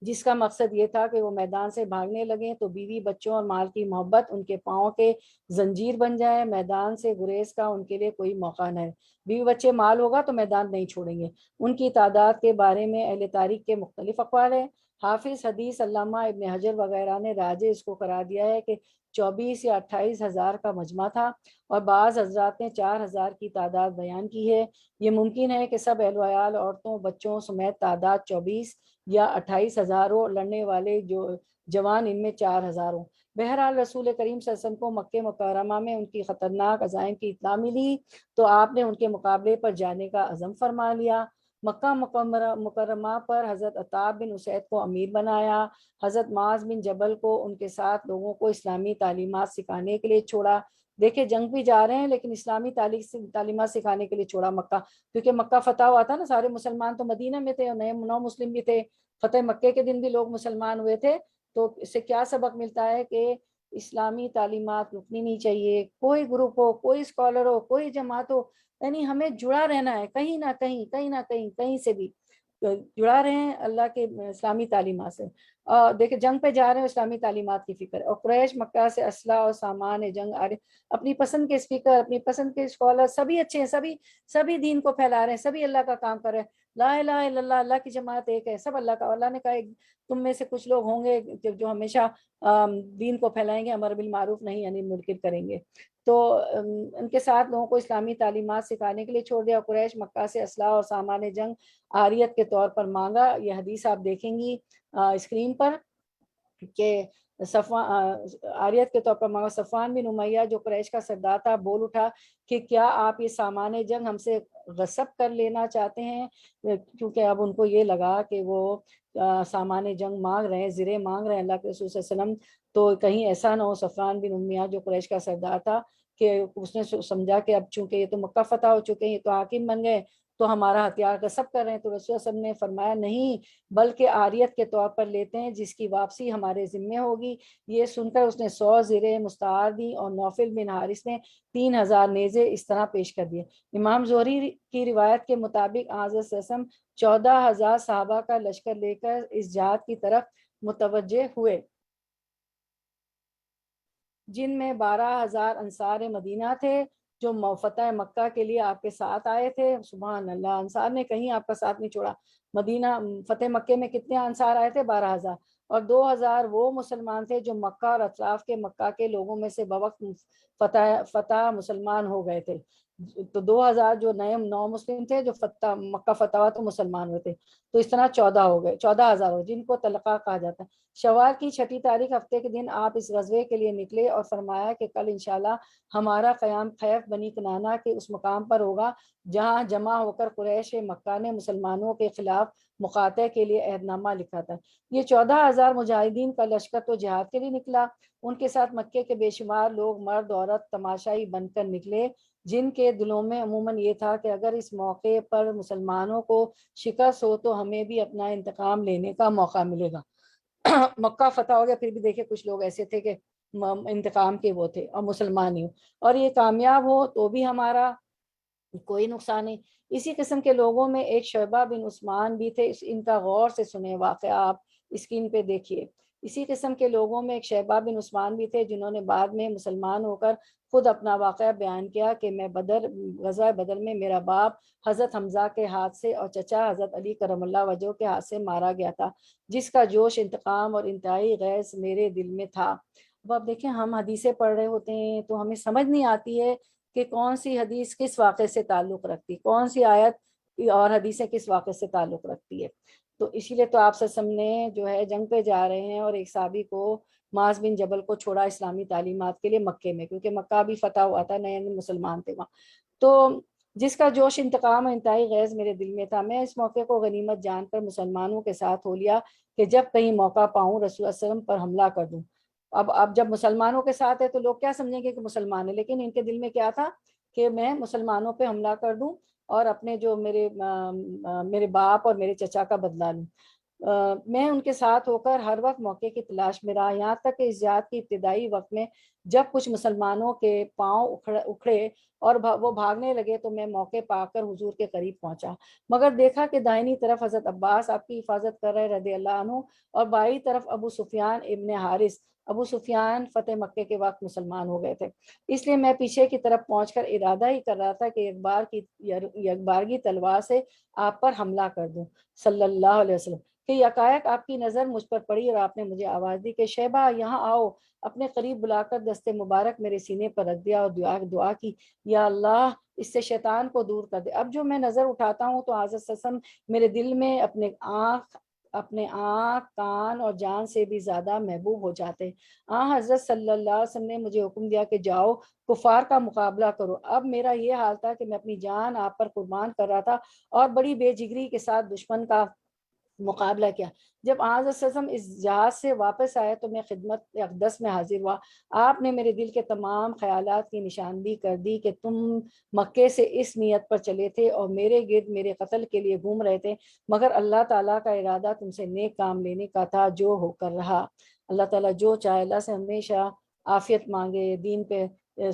جس کا مقصد یہ تھا کہ وہ میدان سے بھاگنے لگیں تو بیوی بچوں اور مال کی محبت ان کے پاؤں کے زنجیر بن جائے، میدان سے گریز کا ان کے لیے کوئی موقع نہ ہے۔ بیوی بچے مال ہوگا تو میدان نہیں چھوڑیں گے۔ ان کی تعداد کے بارے میں اہل تاریخ کے مختلف اقوال ہیں۔ حافظ حدیث علامہ ابن حجر وغیرہ نے راجے اس کو قرار دیا ہے کہ 24 یا 28 ہزار کا مجمع تھا، اور بعض حضرات نے 4,000 کی تعداد بیان کی ہے۔ یہ ممکن ہے کہ سب اہل و عیال، عورتوں بچوں سمیت تعداد 24 یا 28 ہزار ہو، لڑنے والے جو جوان ان میں 4,000 ہوں۔ بہرحال رسول کریم صلی اللہ علیہ وسلم کو مکہ مکرمہ میں ان کی خطرناک عزائم کی اطلاع ملی تو آپ نے ان کے مقابلے پر جانے کا عزم فرما لیا۔ مکہ مکرمہ پر حضرت عطاب بن اسید کو امیر بنایا، حضرت معاذ بن جبل کو ان کے ساتھ لوگوں کو اسلامی تعلیمات سکھانے کے لیے چھوڑا۔ دیکھیں جنگ بھی جا رہے ہیں لیکن اسلامی تعلیمات سکھانے کے لیے چھوڑا مکہ، کیونکہ مکہ فتح ہوا تھا نا، سارے مسلمان تو مدینہ میں تھے اور نئے نو مسلم بھی تھے، فتح مکے کے دن بھی لوگ مسلمان ہوئے تھے۔ تو اس سے کیا سبق ملتا ہے کہ اسلامی تعلیمات رکنی نہیں چاہیے، کوئی گروپ ہو، کوئی اسکالر ہو، کوئی جماعت ہو، یعنی ہمیں جڑا رہنا ہے، کہیں نہ کہیں کہیں نہ کہیں کہیں سے بھی جڑا رہے ہیں اللہ کے اسلامی تعلیمات سے۔ اور دیکھیں جنگ پہ جا رہے ہیں اسلامی تعلیمات کی فکر، اور قریش مکہ سے اسلحہ اور سامان جنگ آ رہے، اپنی پسند کے اسپیکر، اپنی پسند کے اسکالر سبھی اچھے ہیں، سبھی دین کو پھیلا رہے ہیں، سبھی اللہ کا کام کر رہے ہیں، لا الہ الا اللہ، اللہ کی جماعت ایک ہے، سب اللہ کا۔ اللہ نے کہا تم میں سے کچھ لوگ ہوں گے جو ہمیشہ دین کو پھیلائیں گے، امر بالمعروف نہیں یعنی منکر کریں گے۔ تو ان کے ساتھ لوگوں کو اسلامی تعلیمات سکھانے کے لیے چھوڑ دیا۔ قریش مکہ سے اسلحہ اور سامان جنگ عاریت کے طور پر مانگا۔ یہ حدیث آپ دیکھیں گی اسکرین پر کہ عاریت کے طور پر مانگا۔ صفوان بن امیہ جو قریش کا سردار تھا بول اٹھا کہ کیا آپ یہ سامان جنگ ہم سے غصب کر لینا چاہتے ہیں، کیونکہ اب ان کو یہ لگا کہ وہ سامان جنگ مانگ رہے ہیں، زرے مانگ رہے ہیں اللہ کے رسول صلی اللہ علیہ وسلم، تو کہیں ایسا نہ ہو۔ صفوان بن امیہ جو قریش کا سردار تھا کہ اس نے سمجھا کہ اب چونکہ یہ تو مکہ فتح ہو چکے ہیں، یہ تو حاکم بن گئے، تو ہمارا ہتھیار غصب کر رہے ہیں۔ تو رسول صلی اللہ علیہ وسلم نے فرمایا نہیں، بلکہ عاریت کے طور پر لیتے ہیں جس کی واپسی ہمارے ذمے ہوگی۔ یہ سن کر اس نے 100 زرے مستعار دی، اور نوفل بن حارث نے 3,000 نیزے اس طرح پیش کر دیے۔ امام زہری کی روایت کے مطابق حضرت صلی اللہ علیہ وسلم 14,000 صحابہ کا لشکر لے کر اس جہاد کی طرف متوجہ ہوئے، جن میں 12,000 انصار مدینہ تھے جو فتح مکہ کے لیے آپ کے ساتھ آئے تھے۔ سبحان اللہ، انصار نے کہیں آپ کا ساتھ نہیں چھوڑا۔ مدینہ فتح مکے میں کتنے انصار آئے تھے؟ 12,000، اور 2,000 وہ مسلمان تھے جو مکہ اور اطراف کے مکہ کے لوگوں میں سے بوقت فتح مسلمان ہو گئے تھے۔ تو 2,000 جو نئے نو مسلم تھے جو مکہ فتح ہوا تو مسلمان ہوئے تھے، تو اس طرح 14 ہو گئے، 14,000 ہو، جن کو طلقہ کہا جاتا ہے۔ شوال کی 6 تاریخ ہفتے کے دن آپ اس غزوے کے لیے نکلے اور فرمایا کہ کل انشاءاللہ ہمارا قیام خیف بنی کنانہ کے اس مقام پر ہوگا جہاں جمع ہو کر قریش مکہ نے مسلمانوں کے خلاف مقاطع کے لیے عہد نامہ لکھا تھا۔ یہ 14,000 مجاہدین کا لشکر تو جہاد کے لیے نکلا، ان کے ساتھ مکے کے بے شمار لوگ مرد عورت تماشائی بن کر نکلے۔ جن کے دلوں میں عموماً یہ تھا کہ اگر اس موقع پر مسلمانوں کو شکست ہو تو ہمیں بھی اپنا انتقام لینے کا موقع ملے گا۔ مکہ فتح ہو گیا، پھر بھی دیکھیں کچھ لوگ ایسے تھے کہ انتقام کے وہ تھے، اور مسلمان ہی ہو، اور یہ کامیاب ہو تو بھی ہمارا کوئی نقصان نہیں۔ اسی قسم کے لوگوں میں ایک شعبہ بن عثمان بھی تھے، ان کا غور سے سنیں واقعہ آپ اسکرین پہ دیکھیے۔ اسی قسم کے لوگوں میں ایک شعبہ بن عثمان بھی تھے جنہوں نے بعد میں مسلمان ہو کر خود اپنا واقعہ بیان کیا کہ میں غزوہ بدر میں میرا باپ حضرت حمزہ کے ہاتھ سے اور چچا حضرت علی کرم اللہ وجہہ کے ہاتھ سے مارا گیا تھا، جس کا جوش انتقام اور انتہائی غیظ میرے دل میں تھا۔ اب آپ دیکھیں، ہم حدیثیں پڑھ رہے ہوتے ہیں تو ہمیں سمجھ نہیں آتی ہے کہ کون سی حدیث کس واقعے سے تعلق رکھتی، کون سی آیت اور حدیثیں کس واقعے سے تعلق رکھتی ہے۔ تو اسی لیے تو آپ سے نے جو ہے جنگ پہ جا رہے ہیں، اور ایک صحابی کو معاذ بن جبل کو چھوڑا اسلامی تعلیمات کے لیے مکے میں، کیونکہ مکہ بھی فتح ہوا تھا، نئے نئے مسلمان تھے وہاں۔ تو جس کا جوش انتقام اور انتہائی غیظ میرے دل میں تھا، میں اس موقع کو غنیمت جان کر مسلمانوں کے ساتھ ہو لیا کہ جب کہیں موقع پاؤں رسول اللہ علیہ وسلم پر حملہ کر دوں۔ اب جب مسلمانوں کے ساتھ ہے تو لوگ کیا سمجھیں گے کہ مسلمان ہے، لیکن ان کے دل میں کیا تھا کہ میں مسلمانوں پہ حملہ کر دوں اور اپنے جو میرے باپ اور میرے چچا کا بدلہ لوں۔ میں ان کے ساتھ ہو کر ہر وقت موقع کی تلاش میں رہا، یہاں تک کہ اس جہاد کی ابتدائی وقت میں جب کچھ مسلمانوں کے پاؤں اکھڑے اور وہ بھاگنے لگے تو میں موقع پا کر حضور کے قریب پہنچا، مگر دیکھا کہ دائنی طرف حضرت عباس آپ کی حفاظت کر رہے رضی اللہ عنہ، اور بائیں طرف ابو سفیان ابن حارث۔ ابو سفیان فتح مکے کے وقت مسلمان ہو گئے تھے، اس لیے میں پیچھے کی طرف پہنچ کر ارادہ ہی کر رہا تھا کہ یکبارگی تلوار سے آپ پر حملہ کر دوں صلی اللہ علیہ وسلم، کہ یکایک آپ کی نظر مجھ پر پڑی اور آپ نے مجھے آواز دی کہ شیبہ یہاں آؤ۔ اپنے قریب بلا کر دست مبارک میرے سینے پر رکھ دیا اور دعا کی، یا اللہ اس سے شیطان کو دور کر دے۔ اب جو میں نظر اٹھاتا ہوں تو حضرت سسم میرے دل میں اپنے آنکھ کان اور جان سے بھی زیادہ محبوب ہو جاتے۔ حضرت صلی اللہ علیہ وسلم نے مجھے حکم دیا کہ جاؤ کفار کا مقابلہ کرو۔ اب میرا یہ حال تھا کہ میں اپنی جان آپ پر قربان کر رہا تھا اور بڑی بے جگری کے ساتھ دشمن کا مقابلہ کیا۔ جب حضرت صلی اللہ علیہ وسلم اس جہاز سے واپس آئے تو میں خدمت اقدس میں حاضر ہوا۔ آپ نے میرے دل کے تمام خیالات کی نشاندہی کر دی کہ تم مکے سے اس نیت پر چلے تھے اور میرے گرد میرے قتل کے لیے گھوم رہے تھے، مگر اللہ تعالیٰ کا ارادہ تم سے نیک کام لینے کا تھا جو ہو کر رہا۔ اللہ تعالیٰ جو چاہے، اللہ سے ہمیشہ عافیت مانگے، دین پہ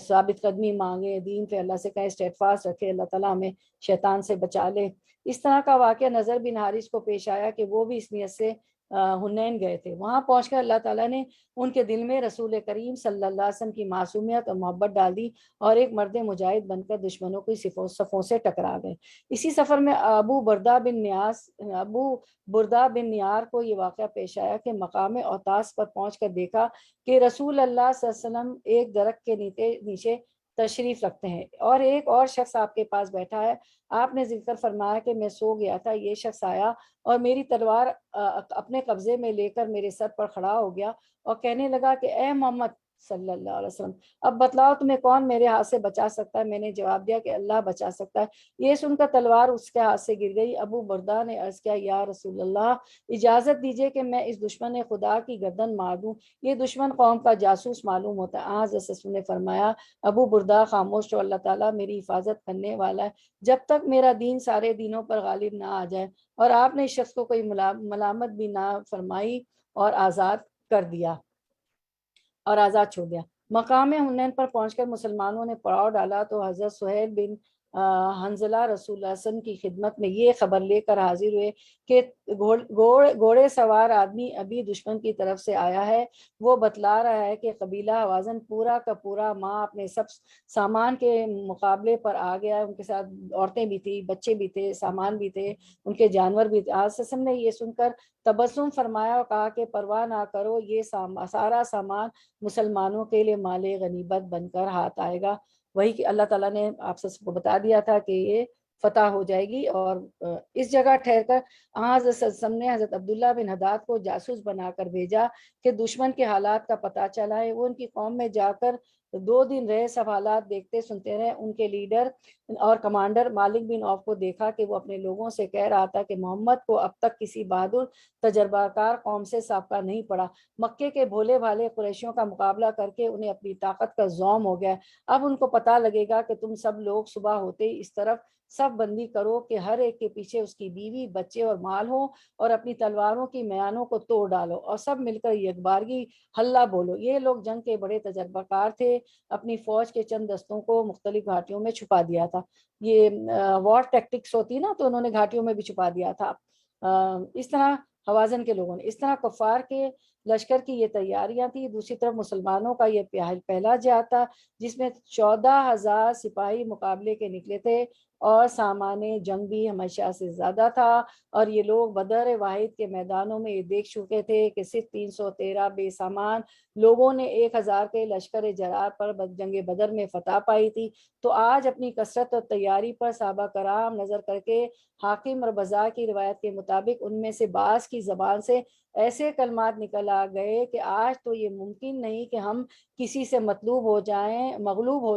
ثابت قدمی مانگے، دین پہ اللہ سے کہیں اسٹیٹ فاسٹ رکھے، اللہ تعالیٰ ہمیں شیطان سے بچا لے۔ اس طرح کا واقعہ نظر بن حارث کو پیش آیا کہ وہ بھی اس نیت سے حنین گئے تھے۔ وہاں پہنچ کر اللہ تعالیٰ نے ان کے دل میں رسول کریم صلی اللہ علیہ وسلم کی معصومیت اور محبت ڈال دی، اور ایک مرد مجاہد بن کر دشمنوں کی صفوں سے ٹکرا گئے۔ اسی سفر میں ابو بردہ بن نیار کو یہ واقعہ پیش آیا کہ مقام اوتاس پر پہنچ کر دیکھا کہ رسول اللہ صلی اللہ علیہ وسلم ایک درخت کے نیچے تشریف رکھتے ہیں اور ایک اور شخص آپ کے پاس بیٹھا ہے۔ آپ نے ذکر فرمایا کہ میں سو گیا تھا، یہ شخص آیا اور میری تلوار اپنے قبضے میں لے کر میرے سر پر کھڑا ہو گیا اور کہنے لگا کہ اے محمد صلی اللہ علیہ وسلم، اب بتلاؤ تمہیں کون میرے ہاتھ سے بچا سکتا ہے؟ میں نے جواب دیا کہ اللہ بچا سکتا ہے۔ یہ سن کر تلوار اس کے ہاتھ سے گر گئی۔ ابو بردہ نے عرض کیا، یا رسول اللہ، اجازت دیجیے کہ میں اس دشمن خدا کی گردن مار دوں، یہ دشمن قوم کا جاسوس معلوم ہوتا ہے۔ حضرت رسول نے فرمایا، ابو بردہ خاموش رہو، اللہ تعالیٰ میری حفاظت کرنے والا ہے جب تک میرا دین سارے دینوں پر غالب نہ آ جائے۔ اور آپ نے اس شخص کو کوئی ملامت بھی نہ فرمائی اور آزاد چھوڑ دیا۔ مقام حنین پر پہنچ کر مسلمانوں نے پڑاؤ ڈالا تو حضرت سہیل بن حنظلہ رسول اللہ صلی اللہ علیہ وسلم کی خدمت میں یہ خبر لے کر حاضر ہوئے کہ گھوڑے سوار آدمی ابھی دشمن کی طرف سے آیا ہے۔ وہ بتلا رہا ہے کہ قبیلہ حوازن پورا کا پورا ماں اپنے سب سامان کے مقابلے پر آ گیا ہے، ان کے ساتھ عورتیں بھی تھی، بچے بھی تھے، سامان بھی تھے، ان کے جانور بھی تھے۔ حضرت نے یہ سن کر تبسم فرمایا اور کہا کہ پرواہ نہ کرو، یہ سارا سامان مسلمانوں کے لیے مال غنیمت بن کر ہاتھ آئے گا۔ وہی کہ اللہ تعالیٰ نے آپ سب کو بتا دیا تھا کہ یہ فتح ہو جائے گی۔ اور اس جگہ ٹھہر کر حضرت صلی اللہ علیہ وسلم نے حضرت عبداللہ بن حداد کو جاسوس بنا کر بھیجا کہ دشمن کے حالات کا پتہ چلا ہے۔ وہ ان کی قوم میں جا کر 2 دن رہے، سب حالات دیکھتے سنتے رہے۔ ان کے لیڈر اور کمانڈر مالک بن عوف کو دیکھا کہ وہ اپنے لوگوں سے کہہ رہا تھا کہ محمد کو اب تک کسی بہادر تجربہ کار قوم سے سابقہ نہیں پڑا۔ مکے کے بھولے بھالے قریشیوں کا مقابلہ کر کے انہیں اپنی طاقت کا زوم ہو گیا۔ اب ان کو پتہ لگے گا کہ تم سب لوگ صبح ہوتے ہی اس طرف سب بندی کرو کہ ہر ایک کے پیچھے اس کی بیوی بچے اور مال ہو، اور اپنی تلواروں کی میانوں کو توڑ ڈالو اور سب مل کر یکبارگی ہلہ بولو۔ یہ لوگ جنگ کے بڑے تجربہ کار تھے، اپنی فوج کے چند دستوں کو مختلف گھاٹیوں میں چھپا دیا تھا۔ یہ وار ٹیکٹکس ہوتی نا، تو انہوں نے گھاٹیوں میں بھی چھپا دیا تھا۔ اس طرح حوازن کے لوگوں نے، اس طرح کفار کے لشکر کی یہ تیاریاں تھی۔ دوسری طرف مسلمانوں کا یہ پہلا جہاد تھا جس میں 14,000 سپاہی مقابلے کے نکلے تھے، اور سامان جنگ بھی ہمیشہ سے زیادہ تھا۔ اور یہ لوگ بدر واحد کے میدانوں میں یہ دیکھ چکے تھے کہ صرف 313 بے سامان لوگوں نے 1,000 کے لشکر جرار پر جنگ بدر میں فتح پائی تھی۔ تو آج اپنی کثرت اور تیاری پر صحابہ کرام نظر کر کے حاکم اور بزار کی روایت کے مطابق ان میں سے بعض کی زبان سے ایسے کلمات نکل آ گئے کہ آج تو یہ ممکن نہیں کہ ہم کسی سے مغلوب ہو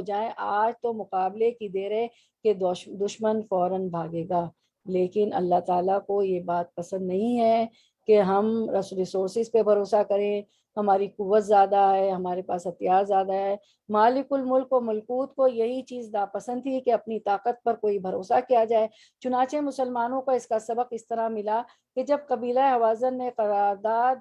جائیں، آج تو مقابلے کی دیر ہے کہ دشمن فوراً بھاگے گا۔ لیکن اللہ تعالیٰ کو یہ بات پسند نہیں ہے کہ ہم ریسورسز پہ بھروسہ کریں، ہماری قوت زیادہ ہے، ہمارے پاس ہتھیار زیادہ ہے۔ مالک الملک و ملکوت کو یہی چیز ناپسند تھی کہ اپنی طاقت پر کوئی بھروسہ کیا جائے۔ چنانچہ مسلمانوں کو اس کا سبق اس طرح ملا کہ جب قبیلہ حوازن نے قرارداد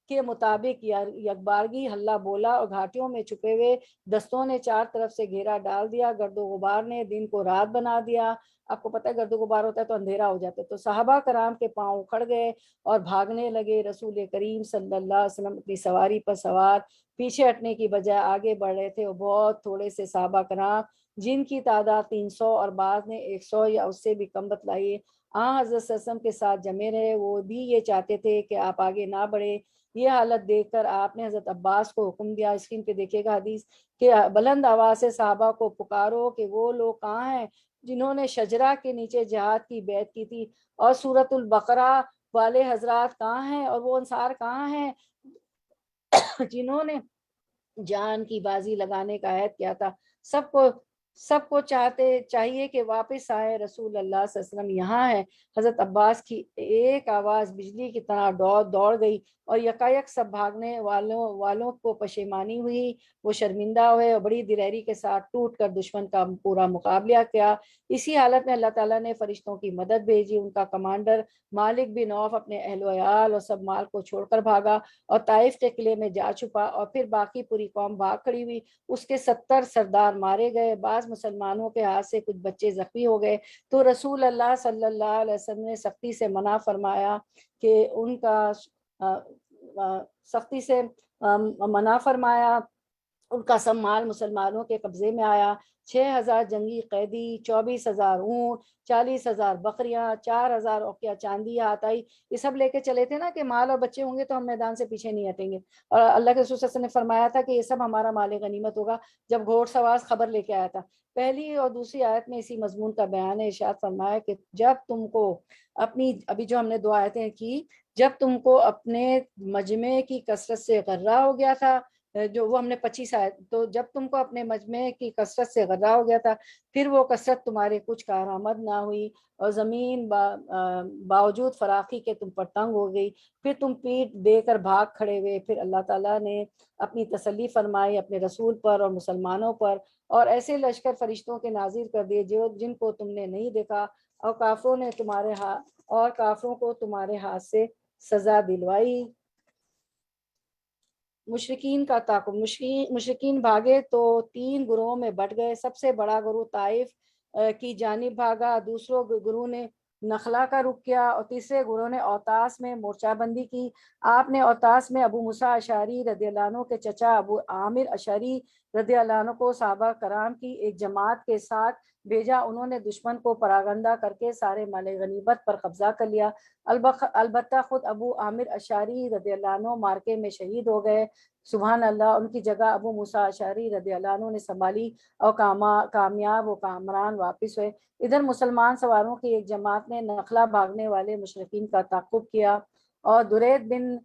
کے مطابق یکبارگی ہلہ بولا اور گھاٹیوں میں چھپے ہوئے دستوں نے 4 طرف سے گھیرا ڈال دیا، گرد و غبار نے دن کو رات بنا دیا۔ آپ کو پتہ ہے گرد و غبار ہوتا ہے تو اندھیرا ہو جاتا ہے، تو صحابہ کرام کے پاؤں اکھڑ گئے اور بھاگنے لگے۔ رسول کریم صلی اللہ علیہ وسلم اپنی سواری پر سوار پیچھے ہٹنے کی بجائے آگے بڑھ رہے تھے، اور بہت تھوڑے سے صحابہ کرام جن کی تعداد 300 اور بعض نے 100 یا اس سے بھی کم بتلائی حضرت صلی اللہ علیہ وسلم کے ساتھ جمے رہے۔ وہ بھی یہ چاہتے تھے کہ آپ آگے نہ بڑھے۔ یہ حالت دیکھ کر آپ نے حضرت عباس کو حکم دیا، اسکرین پہ دیکھے گا حدیث، کہ بلند آواز سے صحابہ کو پکارو کہ وہ لوگ کہاں ہیں جنہوں نے شجرہ کے نیچے جہاد کی بیعت کی تھی، اور سورۃ البقرہ والے حضرات کہاں ہیں، اور وہ انصار کہاں ہیں جنہوں نے جان کی بازی لگانے کا عہد کیا تھا۔ سب کو چاہیے کہ واپس آئے، رسول اللہ صلی اللہ علیہ وسلم یہاں ہے۔ حضرت عباس کی ایک آواز بجلی کی طرح دوڑ گئی، اور یکایک سب بھاگنے والوں کو پشیمانی ہوئی، وہ شرمندہ ہوئے اور بڑی دلیری کے ساتھ ٹوٹ کر دشمن کا پورا مقابلہ کیا۔ اسی حالت میں اللہ تعالیٰ نے فرشتوں کی مدد بھیجی۔ ان کا کمانڈر مالک بن عوف اپنے اہل و عیال اور سب مال کو چھوڑ کر بھاگا اور طائف کے قلعے میں جا چھپا، اور پھر باقی پوری قوم بھاگ کھڑی ہوئی۔ اس کے 70 سردار مارے گئے، بعض مسلمانوں کے ہاتھ سے کچھ بچے زخمی ہو گئے۔ تو رسول اللہ صلی اللہ علیہ وسلم نے سختی سے منع فرمایا کہ ان کا سب مال مسلمانوں کے قبضے میں آیا۔ 6,000 جنگی قیدی، 24,000 اونٹ، 40,000 بکریاں، 4,000 اوقیہ چاندی ہاتھ آئی، یہ سب لے کے چلے تھے نا کہ مال اور بچے ہوں گے تو ہم میدان سے پیچھے نہیں ہٹیں گے۔ اور اللہ کے رسول صلی اللہ علیہ وسلم نے فرمایا تھا کہ یہ سب ہمارا مال غنیمت ہوگا جب گھوڑ سوار خبر لے کے آیا تھا۔ پہلی اور دوسری آیت میں اسی مضمون کا بیان ہے۔ ارشاد فرمایا کہ جب تم کو ابھی جو ہم نے 2 آیتیں کی، جب تم کو اپنے مجمع کی کثرت سے غرہ ہو گیا تھا، جو وہ ہم نے 25 آیت، تو جب تم کو اپنے مجمع کی کثرت سے غرہ ہو گیا تھا، پھر وہ کثرت تمہارے کچھ کارآمد نہ ہوئی، اور زمین باوجود فراخی کے تم پر تنگ ہو گئی، پھر تم پیٹ دے کر بھاگ کھڑے ہوئے۔ پھر اللہ تعالیٰ نے اپنی تسلی فرمائی اپنے رسول پر اور مسلمانوں پر، اور ایسے لشکر فرشتوں کے نازل کر دیے جن کو تم نے نہیں دیکھا، اور کافروں کو تمہارے ہاتھ سے سزا دلوائی۔ مشرکین کا تعاقب، مشرکین بھاگے تو 3 گروہوں میں بٹ گئے۔ سب سے بڑا گروہ طائف کی جانب بھاگا، دوسروں گروہ نے نخلا کا رخ کیا، اور تیسرے گروہ نے اوتاس میں مورچہ بندی کی۔ آپ نے اوتاس میں ابو موسیٰ اشعری رضی اللہ عنہ کے چچا ابو عامر اشعری رضی اللہ عنہ کو صحابہ کرام کی ایک جماعت کے ساتھ بھیجا، انہوں نے دشمن کو پراگندہ کر کے سارے مال غنیمت پر قبضہ کر لیا۔ البتہ خود ابو عامر اشعری رضی اللہ عنہ مارکے میں شہید ہو گئے، سبحان اللہ۔ ان کی جگہ ابو موسیٰ اشعری رضی اللہ عنہ نے سنبھالی اور کامیاب و کامران واپس ہوئے۔ ادھر مسلمان سواروں کی ایک جماعت نے نخلا بھاگنے والے مشرکین کا تعقب کیا اور درید بن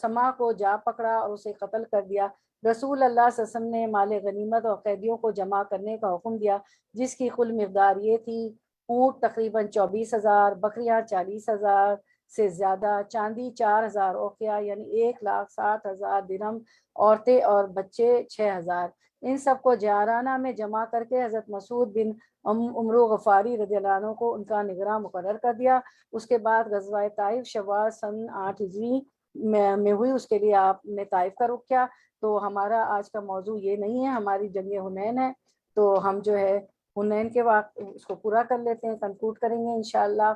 سما کو جا پکڑا اور اسے قتل کر دیا۔ رسول اللہ صلی اللہ علیہ وسلم نے مال غنیمت اور قیدیوں کو جمع کرنے کا حکم دیا، جس کی کل مقدار یہ تھی: اونٹ تقریباً 24,000، بکریاں 40,000 سے زیادہ، چاندی 4,000 اوقیہ یعنی 1,60,000 درہم، عورتیں اور بچے 6,000۔ ان سب کو جارانہ میں جمع کر کے حضرت مسعود بن عمرو غفاری رضی اللہ عنہ کو ان کا نگراں مقرر کر دیا۔ اس کے بعد غزوہ طائف شوال سن 8 ہجری میں ہوئی، اس کے لیے آپ نے طائف کا رخ کیا۔ تو ہمارا آج کا موضوع یہ نہیں ہے، ہماری جنگ حنین ہے، تو ہم جو ہے حنین کے وقت اس کو پورا کر لیتے ہیں، کنکلوڈ کریں گے انشاءاللہ۔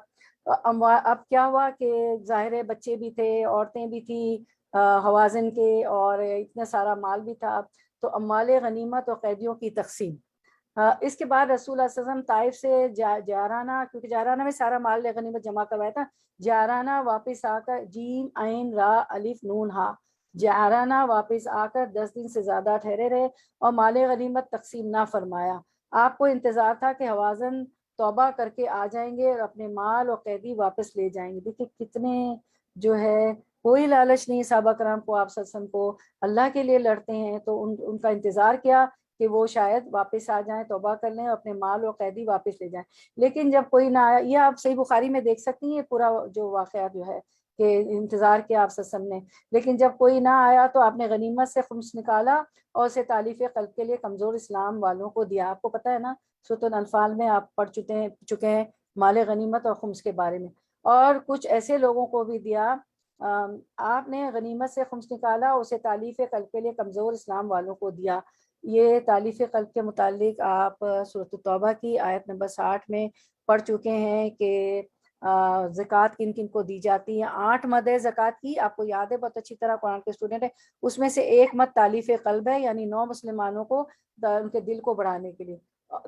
اب کیا ہوا کہ ظاہر بچے بھی تھے، عورتیں بھی تھی حوازن کے، اور اتنا سارا مال بھی تھا، تو اموال غنیمت اور قیدیوں کی تقسیم۔ اس کے بعد رسول اللہ صلی اللہ علیہ وسلم طائف سے جارانہ، کیونکہ جارانہ میں سارا مال غنیمت جمع کروایا تھا، جارانہ واپس آ کر، جیم عین را الف نون ہا، جارانہ واپس آ کر 10 دن سے زیادہ ٹھہرے رہے اور مال غنیمت تقسیم نہ فرمایا۔ آپ کو انتظار تھا کہ حوازن توبہ کر کے آ جائیں گے اور اپنے مال اور قیدی واپس لے جائیں گے۔ دیکھیں کتنے جو ہے کوئی لالچ نہیں صحابہ کرام کو، آپ صلی اللہ علیہ وسلم کو، اللہ کے لیے لڑتے ہیں، تو ان کا انتظار کیا کہ وہ شاید واپس آ جائیں، توبہ کر لیں اور اپنے مال اور قیدی واپس لے جائیں۔ لیکن جب کوئی نہ آیا، یہ آپ صحیح بخاری میں دیکھ سکتی ہیں پورا جو واقعہ جو ہے کہ انتظار کیا آپ صلی اللہ علیہ وسلم نے، لیکن جب کوئی نہ آیا تو آپ نے غنیمت سے خمس نکالا اور اسے تالیف قلب کے لیے کمزور اسلام والوں کو دیا۔ آپ کو پتہ ہے نا، سورۃ الانفال میں آپ پڑھ چکے ہیں مال غنیمت اور خمس کے بارے میں، اور کچھ ایسے لوگوں کو بھی دیا۔ آپ نے غنیمت سے خمس نکالا، اسے تالیف قلب کے لیے کمزور اسلام والوں کو دیا۔ یہ تالیف قلب کے متعلق آپ سورۃ التوبہ کی آیت نمبر 60 میں پڑھ چکے ہیں کہ زکوٰۃ کن کن کو دی جاتی ہے۔ 8 مد ہے زکوٰۃ کی، آپ کو یاد ہے بہت اچھی طرح، قرآن کے اسٹوڈنٹ ہے، اس میں سے ایک مد تالیف قلب ہے، یعنی 9 مسلمانوں کو ان کے دل کو بڑھانے کے لیے۔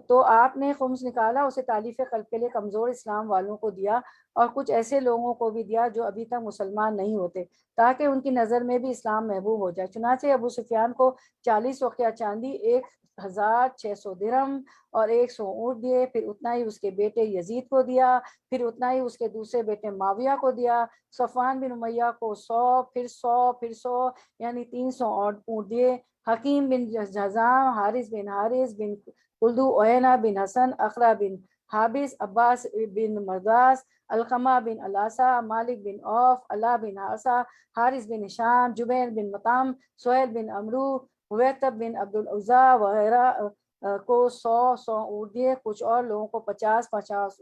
تو آپ نے خمس نکالا، اسے تالیف قلب کے لیے کمزور اسلام والوں کو دیا، اور کچھ ایسے لوگوں کو بھی دیا جو ابھی تک مسلمان نہیں ہوتے، تاکہ ان کی نظر میں بھی اسلام محبوب ہو جائے۔ چنانچہ ابو سفیان کو 40 اوقیہ چاندی، 1,600 درہم اور 100 اونٹ دیے، پھر اتنا ہی اس کے بیٹے یزید کو دیا، پھر اتنا ہی اس کے دوسرے بیٹے معاویہ کو دیا۔ صفوان بن امیہ کو 100، پھر 100، پھر 100، یعنی 300 اونٹ دیے۔ حکیم بن جزام، حارث بن حارث بن کلدو، اوینہ بن حسن، اخرا بن حابس، عباس بن مرداس، القمہ بن الاسا، مالک بن عوف، اللہ بن حارثہ، حارث بن ہشام، جبیر بن مطعم، سہیل بن عمرو، حویطب بن عبد العزیٰ وغیرہ کو 100 اونٹ دیے۔ کچھ اور لوگوں کو 50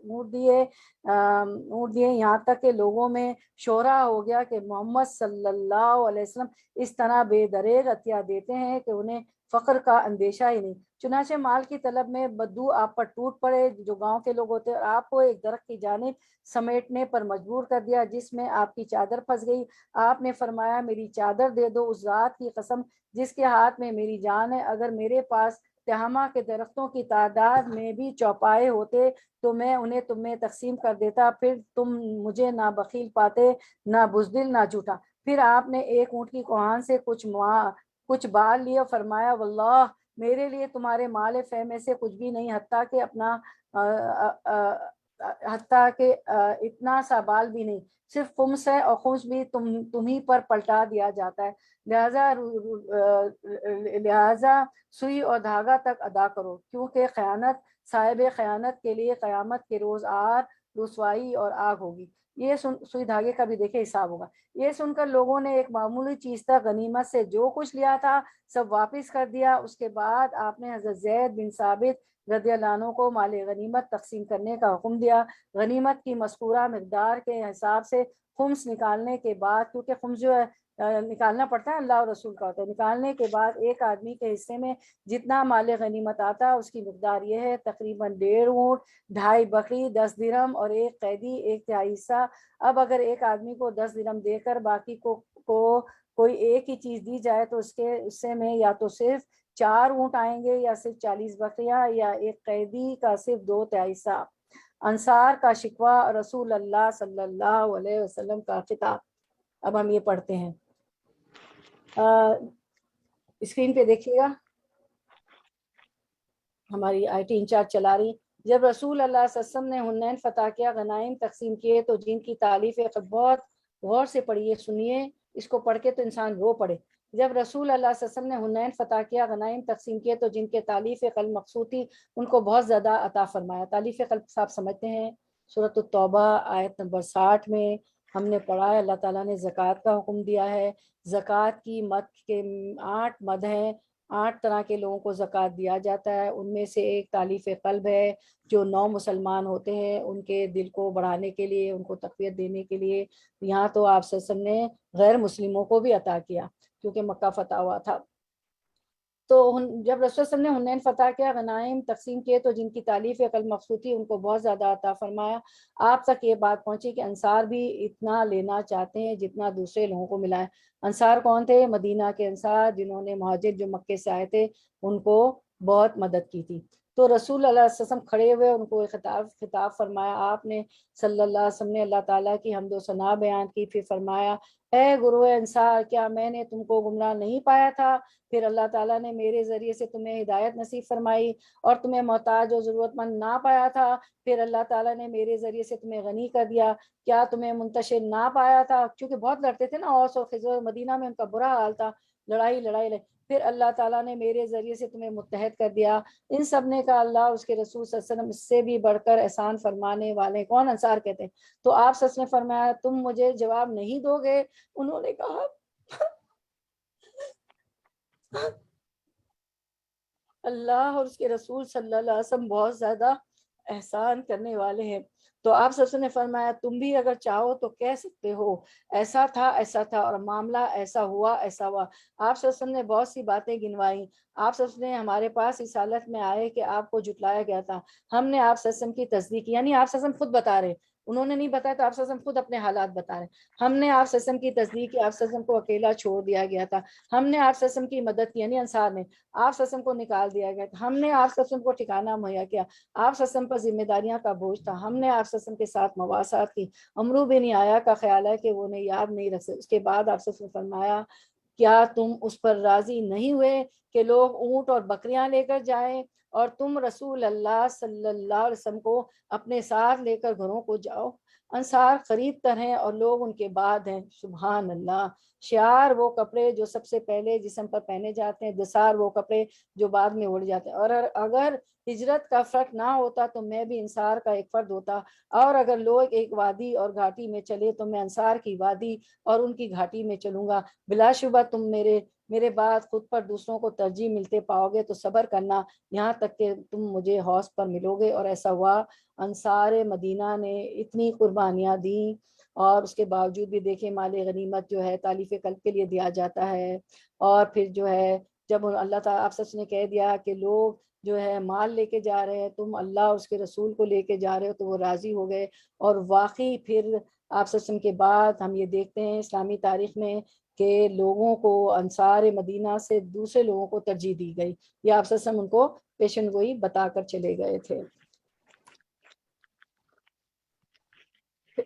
اونٹ دیے، یہاں تک کہ لوگوں میں شورا ہو گیا کہ محمد صلی اللہ علیہ وسلم اس طرح بے دریغ عطیہ دیتے ہیں کہ انہیں فقر کا اندیشہ ہی نہیں۔ چنانچہ مال کی طلب میں بدو آپ پر ٹوٹ پڑے، جو گاؤں کے لوگ ہوتے ہیں، اور آپ کو ایک درخت کی جانب سمیٹنے پر مجبور کر دیا، جس میں آپ کی چادر پھنس گئی۔ آپ نے فرمایا میری چادر دے دو، اس ذات کی قسم جس کے ہاتھ میں میری جان ہے، اگر میرے پاس تہامہ کے درختوں کی تعداد میں بھی چوپائے ہوتے تو میں انہیں تم میں تقسیم کر دیتا، پھر تم مجھے نہ بخیل پاتے، نہ بزدل، نہ جھوٹا۔ پھر آپ نے ایک اونٹ کی کوہان سے کچھ بال لیے اور فرمایا واللہ میرے لیے تمہارے مال فہ میں سے کچھ بھی نہیں، حتیٰ کہ اتنا سا بال بھی نہیں، صرف خمس ہے، اور خمس بھی تمہیں پر پلٹا دیا جاتا ہے، لہذا سوئی اور دھاگا تک ادا کرو، کیونکہ خیانت صاحب خیانت کے لیے قیامت کے روز آر، رسوائی اور آگ ہوگی۔ یہ سوئی دھاگے کا بھی دیکھے حساب ہوگا۔ یہ سن کر لوگوں نے ایک معمولی چیز تک غنیمت سے جو کچھ لیا تھا سب واپس کر دیا۔ اس کے بعد آپ نے حضرت زید بن ثابت رضی اللہ عنہ کو مال غنیمت تقسیم کرنے کا حکم دیا۔ غنیمت کی مذکورہ مقدار کے حساب سے خمس نکالنے کے بعد، کیونکہ خمس جو ہے نکالنا پڑتا ہے، اللہ اور رسول کا ہوتا ہے، نکالنے کے بعد ایک آدمی کے حصے میں جتنا مال غنیمت آتا اس کی مقدار یہ ہے: تقریباً 1.5 اونٹ، 2.5 بکری، 10 درہم اور ایک قیدی، 1/3 حصہ۔ اب اگر ایک آدمی کو 10 درہم دے کر باقی کو کوئی ایک ہی چیز دی جائے تو اس کے حصے میں یا تو صرف 4 اونٹ آئیں گے یا صرف 40 بکریاں یا ایک قیدی کا صرف 2/3 حصہ؟ انصار کا شکوہ، رسول اللہ صلی اللہ علیہ وسلم کا خطاب۔ اب ہم یہ پڑھتے ہیں، اسکرین پہ دیکھیے گا، ہماری آئی ٹی انچارج چلا رہی۔ جب رسول اللہ صلی اللہ علیہ وسلم نے حنین فتح کیا، غنائم تقسیم کیے تو جن کی تعلیف بہت غور سے پڑھیے، سنیے، اس کو پڑھ کے تو انسان رو پڑے۔ جب رسول اللہ صلی اللہ علیہ وسلم نے حنین فتح کیا، غنائم تقسیم کیے تو جن کے تعلیف قلب مقصود تھی ان کو بہت زیادہ عطا فرمایا۔ تعلیف قلب صاحب سمجھتے ہیں، سورۃ التوبہ آیت نمبر 60 میں ہم نے پڑھا ہے، اللہ تعالیٰ نے زکوٰۃ کا حکم دیا ہے۔ زکوٰۃ کی مد کے 8 مد ہیں، 8 طرح کے لوگوں کو زکوٰۃ دیا جاتا ہے۔ ان میں سے ایک تعلیف قلب ہے، جو 9 مسلمان ہوتے ہیں ان کے دل کو بڑھانے کے لیے، ان کو تقویت دینے کے لیے۔ یہاں تو آپ صلی اللہ علیہ وسلم نے غیر مسلموں کو بھی عطا کیا کیونکہ مکہ فتح ہوا تھا۔ تو جب رسول صلی اللہ علیہ وسلم نے حنین فتح کیا، غنائم تقسیم کیے تو جن کی تعلیف قلب مقصود تھی ان کو بہت زیادہ عطا فرمایا۔ آپ تک یہ بات پہنچی کہ انصار بھی اتنا لینا چاہتے ہیں جتنا دوسرے لوگوں کو ملا ہے۔ انصار کون تھے؟ مدینہ کے انصار، جنہوں نے مہاجر جو مکے سے آئے تھے ان کو بہت مدد کی تھی۔ تو رسول اللہ صلی اللہ علیہ وسلم کھڑے ہوئے ان کو خطاب فرمایا۔ آپ نے صلی اللہ علیہ وسلم نے اللہ تعالیٰ کی حمد و ثنا بیان کی، پھر فرمایا، اے گروہ انصار، کیا میں نے تم کو گمراہ نہیں پایا تھا؟ پھر اللہ تعالیٰ نے میرے ذریعے سے تمہیں ہدایت نصیب فرمائی اور تمہیں محتاج و ضرورت مند نہ پایا تھا۔ پھر اللہ تعالیٰ نے میرے ذریعے سے تمہیں غنی کر دیا۔ کیا تمہیں منتشر نہ پایا تھا؟ کیونکہ بہت لڑتے تھے نا، اوس اور خزرج، مدینہ میں ان کا برا حال تھا، لڑائی۔ پھر اللہ تعالیٰ نے میرے ذریعے سے تمہیں متحد کر دیا۔ ان سب نے کہا، اللہ اس کے رسول صلی اللہ علیہ وسلم، اس سے بھی بڑھ کر احسان فرمانے والے کون؟ انصار کہتے ہیں۔ تو آپ صلی اللہ علیہ وسلم نے فرمایا، تم مجھے جواب نہیں دو گے؟ انہوں نے کہا، اللہ اور اس کے رسول صلی اللہ علیہ وسلم بہت زیادہ احسان کرنے والے ہیں۔ تو آپ صلی اللہ علیہ وسلم نے فرمایا، تم بھی اگر چاہو تو کہہ سکتے ہو، ایسا تھا اور معاملہ ایسا ہوا۔ آپ صلی اللہ علیہ وسلم نے بہت سی باتیں گنوائیں۔ آپ صلی اللہ علیہ وسلم نے ہمارے پاس اس حالت میں آئے کہ آپ کو جھٹلایا گیا تھا، ہم نے آپ صلی اللہ علیہ وسلم کی تصدیق کی۔ یعنی آپ صلی اللہ علیہ وسلم خود بتا رہے، انہوں نے نہیں بتایا، تو آپ صلی اللہ علیہ وسلم خود اپنے حالات بتا رہے۔ ہم نے آپ صلی اللہ علیہ وسلم کی تصدیق کی، آپ صلی اللہ علیہ وسلم کو اکیلا چھوڑ دیا گیا تھا۔ ہم نے آپ صلی اللہ علیہ وسلم کی مدد کی، یعنی انصار نے۔ آپ صلی اللہ علیہ وسلم کو نکال دیا گیا تھا، ہم نے آپ صلی اللہ علیہ وسلم کو ٹھکانہ مہیا کیا۔ آپ صلی اللہ علیہ وسلم پر ذمہ داریاں کا بوجھ تھا، ہم نے آپ صلی اللہ علیہ وسلم کے ساتھ مواسات کی۔ عمرو بن آیا کا خیال ہے کہ وہ انہیں یاد نہیں رکھ سکتے۔ اس کے بعد آپ صلی اللہ علیہ وسلم نے فرمایا، کیا تم اس پر راضی نہیں ہوئے کہ لوگ اونٹ اور بکریاں لے کر جائیں اور تم رسول اللہ صلی اللہ علیہ وسلم کو اپنے ساتھ لے کر گھروں کو جاؤ؟ انصار قریب تر ہیں اور لوگ ان کے بعد ہیں۔ سبحان اللہ۔ شعار وہ کپڑے جو سب سے پہلے جسم پر پہنے جاتے ہیں، دثار وہ کپڑے جو بعد میں اڑ جاتے ہیں۔ اور اگر ہجرت کا فرق نہ ہوتا تو میں بھی انصار کا ایک فرد ہوتا، اور اگر لوگ ایک وادی اور گھاٹی میں چلے تو میں انصار کی وادی اور ان کی گھاٹی میں چلوں گا۔ بلا شبہ تم میرے بعد خود پر دوسروں کو ترجیح ملتے پاؤ گے، تو صبر کرنا یہاں تک کہ تم مجھے حوض پر ملو گے۔ اور ایسا ہوا، انصار مدینہ نے اتنی قربانیاں دیں، اور اس کے باوجود بھی دیکھیں، مال غنیمت جو ہے تعلیف قلب کے لیے دیا جاتا ہے۔ اور پھر جو ہے جب اللہ تعالیٰ آپ سچ نے کہہ دیا کہ لوگ جو ہے مال لے کے جا رہے ہیں، تم اللہ اس کے رسول کو لے کے جا رہے ہو، تو وہ راضی ہو گئے۔ اور واقعی پھر آپ سچ کے بعد ہم یہ دیکھتے ہیں اسلامی تاریخ میں کہ لوگوں کو انصار مدینہ سے دوسرے لوگوں کو ترجیح دی گئی، یا آپ سچ ان کو پیشن گوئی بتا کر چلے گئے تھے۔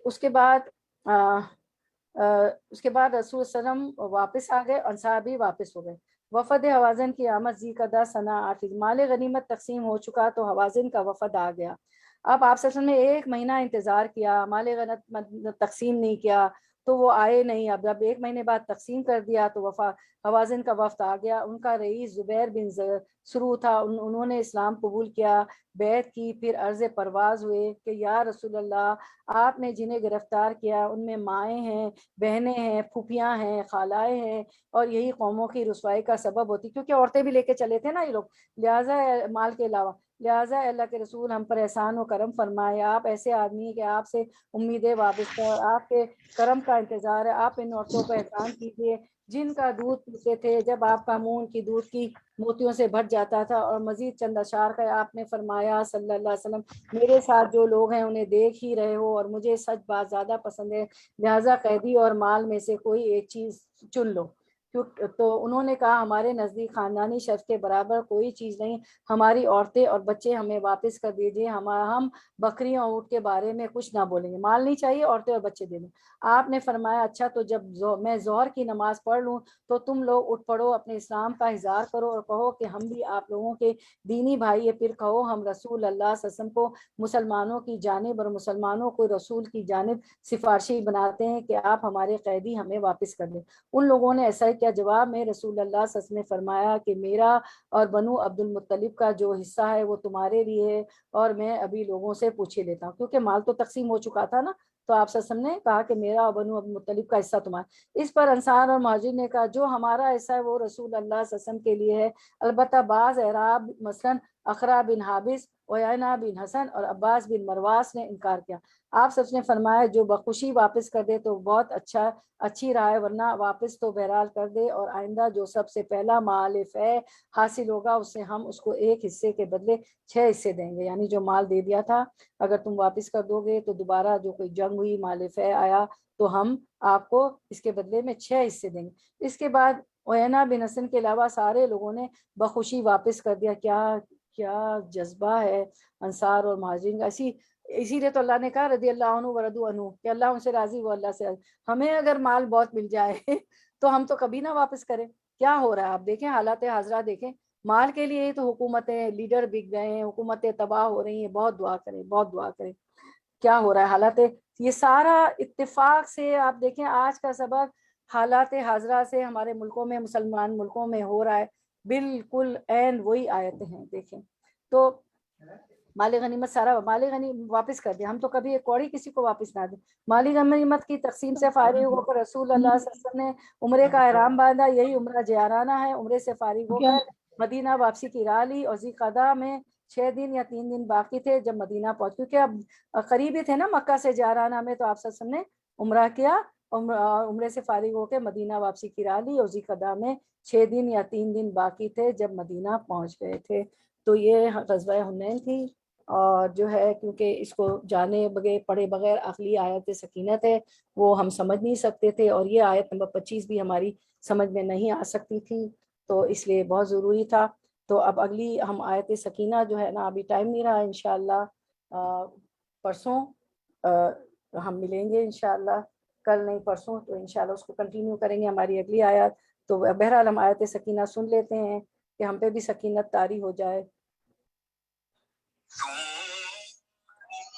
اس کے بعد رسول صلی اللہ علیہ وسلم واپس آ گئے، انصار بھی واپس ہو گئے۔ وفد حوازن کی آمد ذی-قعدہ سنہ 8، مال غنیمت تقسیم ہو چکا تو حوازن کا وفد آ گیا۔ اب آپ صلی اللہ علیہ وسلم نے 1 مہینہ انتظار کیا، مال غنیمت تقسیم نہیں کیا تو وہ آئے نہیں۔ اب جب 1 مہینے بعد تقسیم کر دیا تو حوازن کا وفد آ گیا۔ ان کا رئیس زبیر بن سرو تھا، انہوں نے اسلام قبول کیا، بیعت کی، پھر عرض پرواز ہوئے کہ یا رسول اللہ، آپ نے جنہیں گرفتار کیا ان میں مائیں ہیں، بہنیں ہیں، پھوپھیاں ہیں، خالائیں ہیں، اور یہی قوموں کی رسوائی کا سبب ہوتی، کیونکہ عورتیں بھی لے کے چلے تھے نا یہ لوگ، لہٰذا مال کے علاوہ، لہٰذا اللہ کے رسول ہم پر احسان و کرم فرمائے۔ آپ ایسے آدمی ہیں کہ آپ سے امیدیں وابستہ اور آپ کے کرم کا انتظار ہے، آپ ان عورتوں پر احسان کیجیے جن کا دودھ پیتے تھے جب آپ کا منہ ان کی دودھ کی موتیوں سے بھر جاتا تھا۔ اور مزید چند اشعار کا آپ نے فرمایا صلی اللہ علیہ وسلم، میرے ساتھ جو لوگ ہیں انہیں دیکھ ہی رہے ہو، اور مجھے سچ بات زیادہ پسند ہے، لہٰذا قیدی اور مال میں سے کوئی ایک چیز چن لو۔ تو انہوں نے کہا ہمارے نزدیک خاندانی شرف کے برابر کوئی چیز نہیں، ہماری عورتیں اور بچے ہمیں واپس کر دیجیے، ہم بکریوں اور اونٹ کے بارے میں کچھ نہ بولیں گے، مال نہیں چاہیے، عورتیں اور بچے دے دیں۔ آپ نے فرمایا اچھا تو جب میں ظہر کی نماز پڑھ لوں تو تم لوگ اٹھ پڑو، اپنے اسلام کا اظہار کرو اور کہو کہ ہم بھی آپ لوگوں کے دینی بھائی ہیں، پھر کہو ہم رسول اللہ صلی اللہ علیہ وسلم کو مسلمانوں کی جانب اور مسلمانوں کو رسول کی جانب سفارشی بناتے ہیں کہ آپ ہمارے قیدی ہمیں واپس کر دیں۔ ان لوگوں نے ایسا ہی کیا، جواب میں رسول اللہ صلی اللہ علیہ وسلم نے فرمایا کہ میرا اور بنو عبد المطلب کا جو حصہ ہے وہ تمہارے لیے ہے، اور میں ابھی لوگوں سے پوچھے لیتا ہوں، کیونکہ مال تو تقسیم ہو چکا تھا نا، تو آپ صلی اللہ علیہ وسلم نے کہا کہ میرا اور بنو عبد المطلب کا حصہ تمہارا۔ اس پر انصار اور مہاجر نے کہا جو ہمارا حصہ ہے وہ رسول اللہ صلی اللہ علیہ وسلم کے لیے ہے، البتہ بعض اعراب مثلاً اخرا بن حابس، عیینہ بن حسن اور عباس بن مرواس نے انکار کیا۔ آپ سب نے فرمایا جو بخوشی واپس کر دے تو بہت اچھی رائے، ورنہ واپس تو بہرحال کر دے، اور آئندہ جو سب سے پہلا مال فے حاصل ہوگا اس سے ہم اس کو ایک حصے کے بدلے 6 حصے دیں گے، یعنی جو مال دے دیا تھا اگر تم واپس کر دو گے تو دوبارہ جو کوئی جنگ ہوئی مال فے آیا تو ہم آپ کو اس کے بدلے میں 6 حصے دیں گے۔ اس کے بعد عیینہ بن حسن کے علاوہ سارے لوگوں نے بخوشی واپس کر دیا۔ کیا جذبہ ہے انصار اور مہاجرین کا، اسی لیے تو اللہ نے کہا رضی اللہ عنہ ورضوا عنہ کہ اللہ ان سے راضی، وہ اللہ سے راضی۔ ہمیں اگر مال بہت مل جائے تو ہم تو کبھی نہ واپس کریں۔ کیا ہو رہا ہے آپ دیکھیں، حالات حاضرہ دیکھیں، مال کے لیے تو حکومتیں لیڈر بک گئے ہیں، حکومتیں تباہ ہو رہی ہیں، بہت دعا کریں، بہت دعا کریں۔ کیا ہو رہا ہے حالات، یہ سارا اتفاق سے آپ دیکھیں آج کا سبق حالات حاضرہ سے ہمارے ملکوں میں، مسلمان ملکوں میں ہو رہا ہے، بالکل عین وہی آیتیں ہیں۔ دیکھیں تو مال غنیمت سارا مال غنیمت واپس کر دیا، ہم تو کبھی ایک کوڑی کسی کو واپس نہ دیں۔ مالی غنیمت کی تقسیم سے فارغ ہو کر رسول اللہ صلی اللہ علیہ وسلم نے عمرے کا احرام باندھا، یہی عمرہ جیارانہ ہے۔ عمرے سے فارغ ہو کر مدینہ واپسی کی راہ لی، اور ذوالقعدہ میں 6 دن یا 3 دن باقی تھے جب مدینہ پہنچ، کیونکہ اب قریبی تھے نا مکہ سے جیارانہ میں، تو آپ صلی اللہ علیہ وسلم نے عمرہ کیا، عمرے سے فارغ ہو کے مدینہ واپسی کی راہ لی، اور ذوالقعدہ میں 6 دن یا 3 دن باقی تھے جب مدینہ پہنچ گئے تھے۔ تو یہ غزوہ حنین تھی، اور جو ہے کیونکہ اس کو جانے بغیر پڑھے بغیر عقلی آیت سکینت ہے، وہ ہم سمجھ نہیں سکتے تھے، اور یہ آیت نمبر 25 بھی ہماری سمجھ میں نہیں آ سکتی تھی، تو اس لیے بہت ضروری تھا۔ تو اب اگلی ہم آیت سکینہ جو ہے نا، ابھی ٹائم نہیں رہا، انشاءاللہ پرسوں ہم ملیں گے انشاءاللہ، کل نہیں پرسوں، تو انشاءاللہ اس کو کنٹینیو کریں گے ہماری اگلی آیات۔ تو بہرحال ہم آیت سکینہ سن لیتے ہیں کہ ہم پہ بھی سکینت طاری ہو جائے۔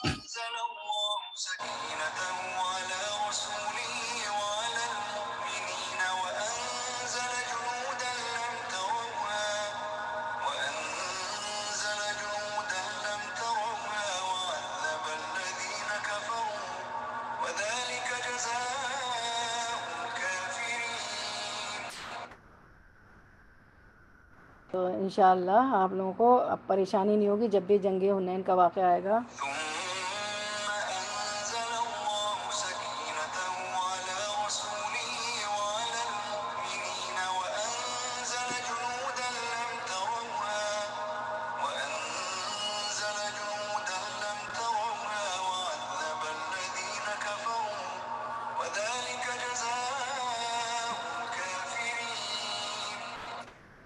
أنزل الله سكينته على رسوله وعلى المؤمنين وأنزل جنودا لم تروها وعذب الذين كفروا وذلك جزاء الكافرين۔ تو انشاءاللہ آپ لوگوں کو اب پریشانی نہیں ہوگی جب بھی جنگ حنین کا واقعہ آئے گا۔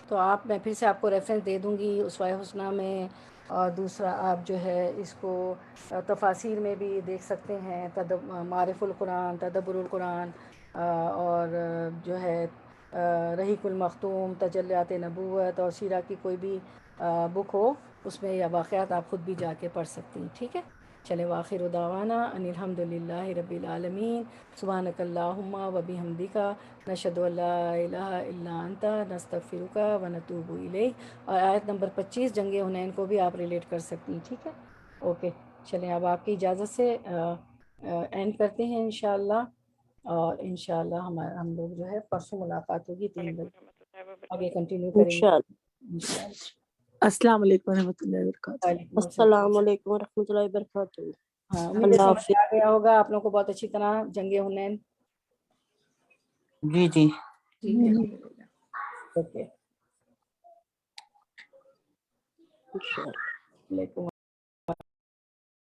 تو آپ میں پھر سے آپ کو ریفرنس دے دوں گی اسوہ حسنہ میں، اور دوسرا آپ جو ہے اس کو تفاسیر میں بھی دیکھ سکتے ہیں، معارف القرآن، تدبر القرآن، اور جو ہے رحیق المختوم، تجلیات نبوت، اور سیرہ کی کوئی بھی بک ہو اس میں یہ واقعات آپ خود بھی جا کے پڑھ سکتی ہیں، ٹھیک ہے۔ چلے وآخر دعوانا ان الحمد للہ رب العالمین، سبحانک اللہم و بحمدک، نشہد ان لا الہ الا انت، نستغفرک و نتوب الیک۔ اور آیت نمبر 25 جنگ حنین کو بھی آپ ریلیٹ کر سکتی ہیں، ٹھیک ہے۔ اوکے، چلیں اب آپ کی اجازت سے اینڈ کرتے ہیں انشاءاللہ، اور انشاءاللہ ہم لوگ جو ہے پرسوں ملاقات ہوگی 3 بجے، آگے کنٹینیو کریں گے انشاءاللہ۔ السلام علیکم ورحمۃ اللہ وبرکاتہ۔ وعلیکم السلام۔ السلام علیکم ورحمۃ اللہ وبرکاتہ۔ ہاں، امید ہے اللہ سمجھ حافظ۔ آ گیا ہوگا آپ لوگوں کو بہت اچھی طرح جنگ حنین۔ جی جی ٹھیک ہے، اوکے، انشاءاللہ۔ وعلیکم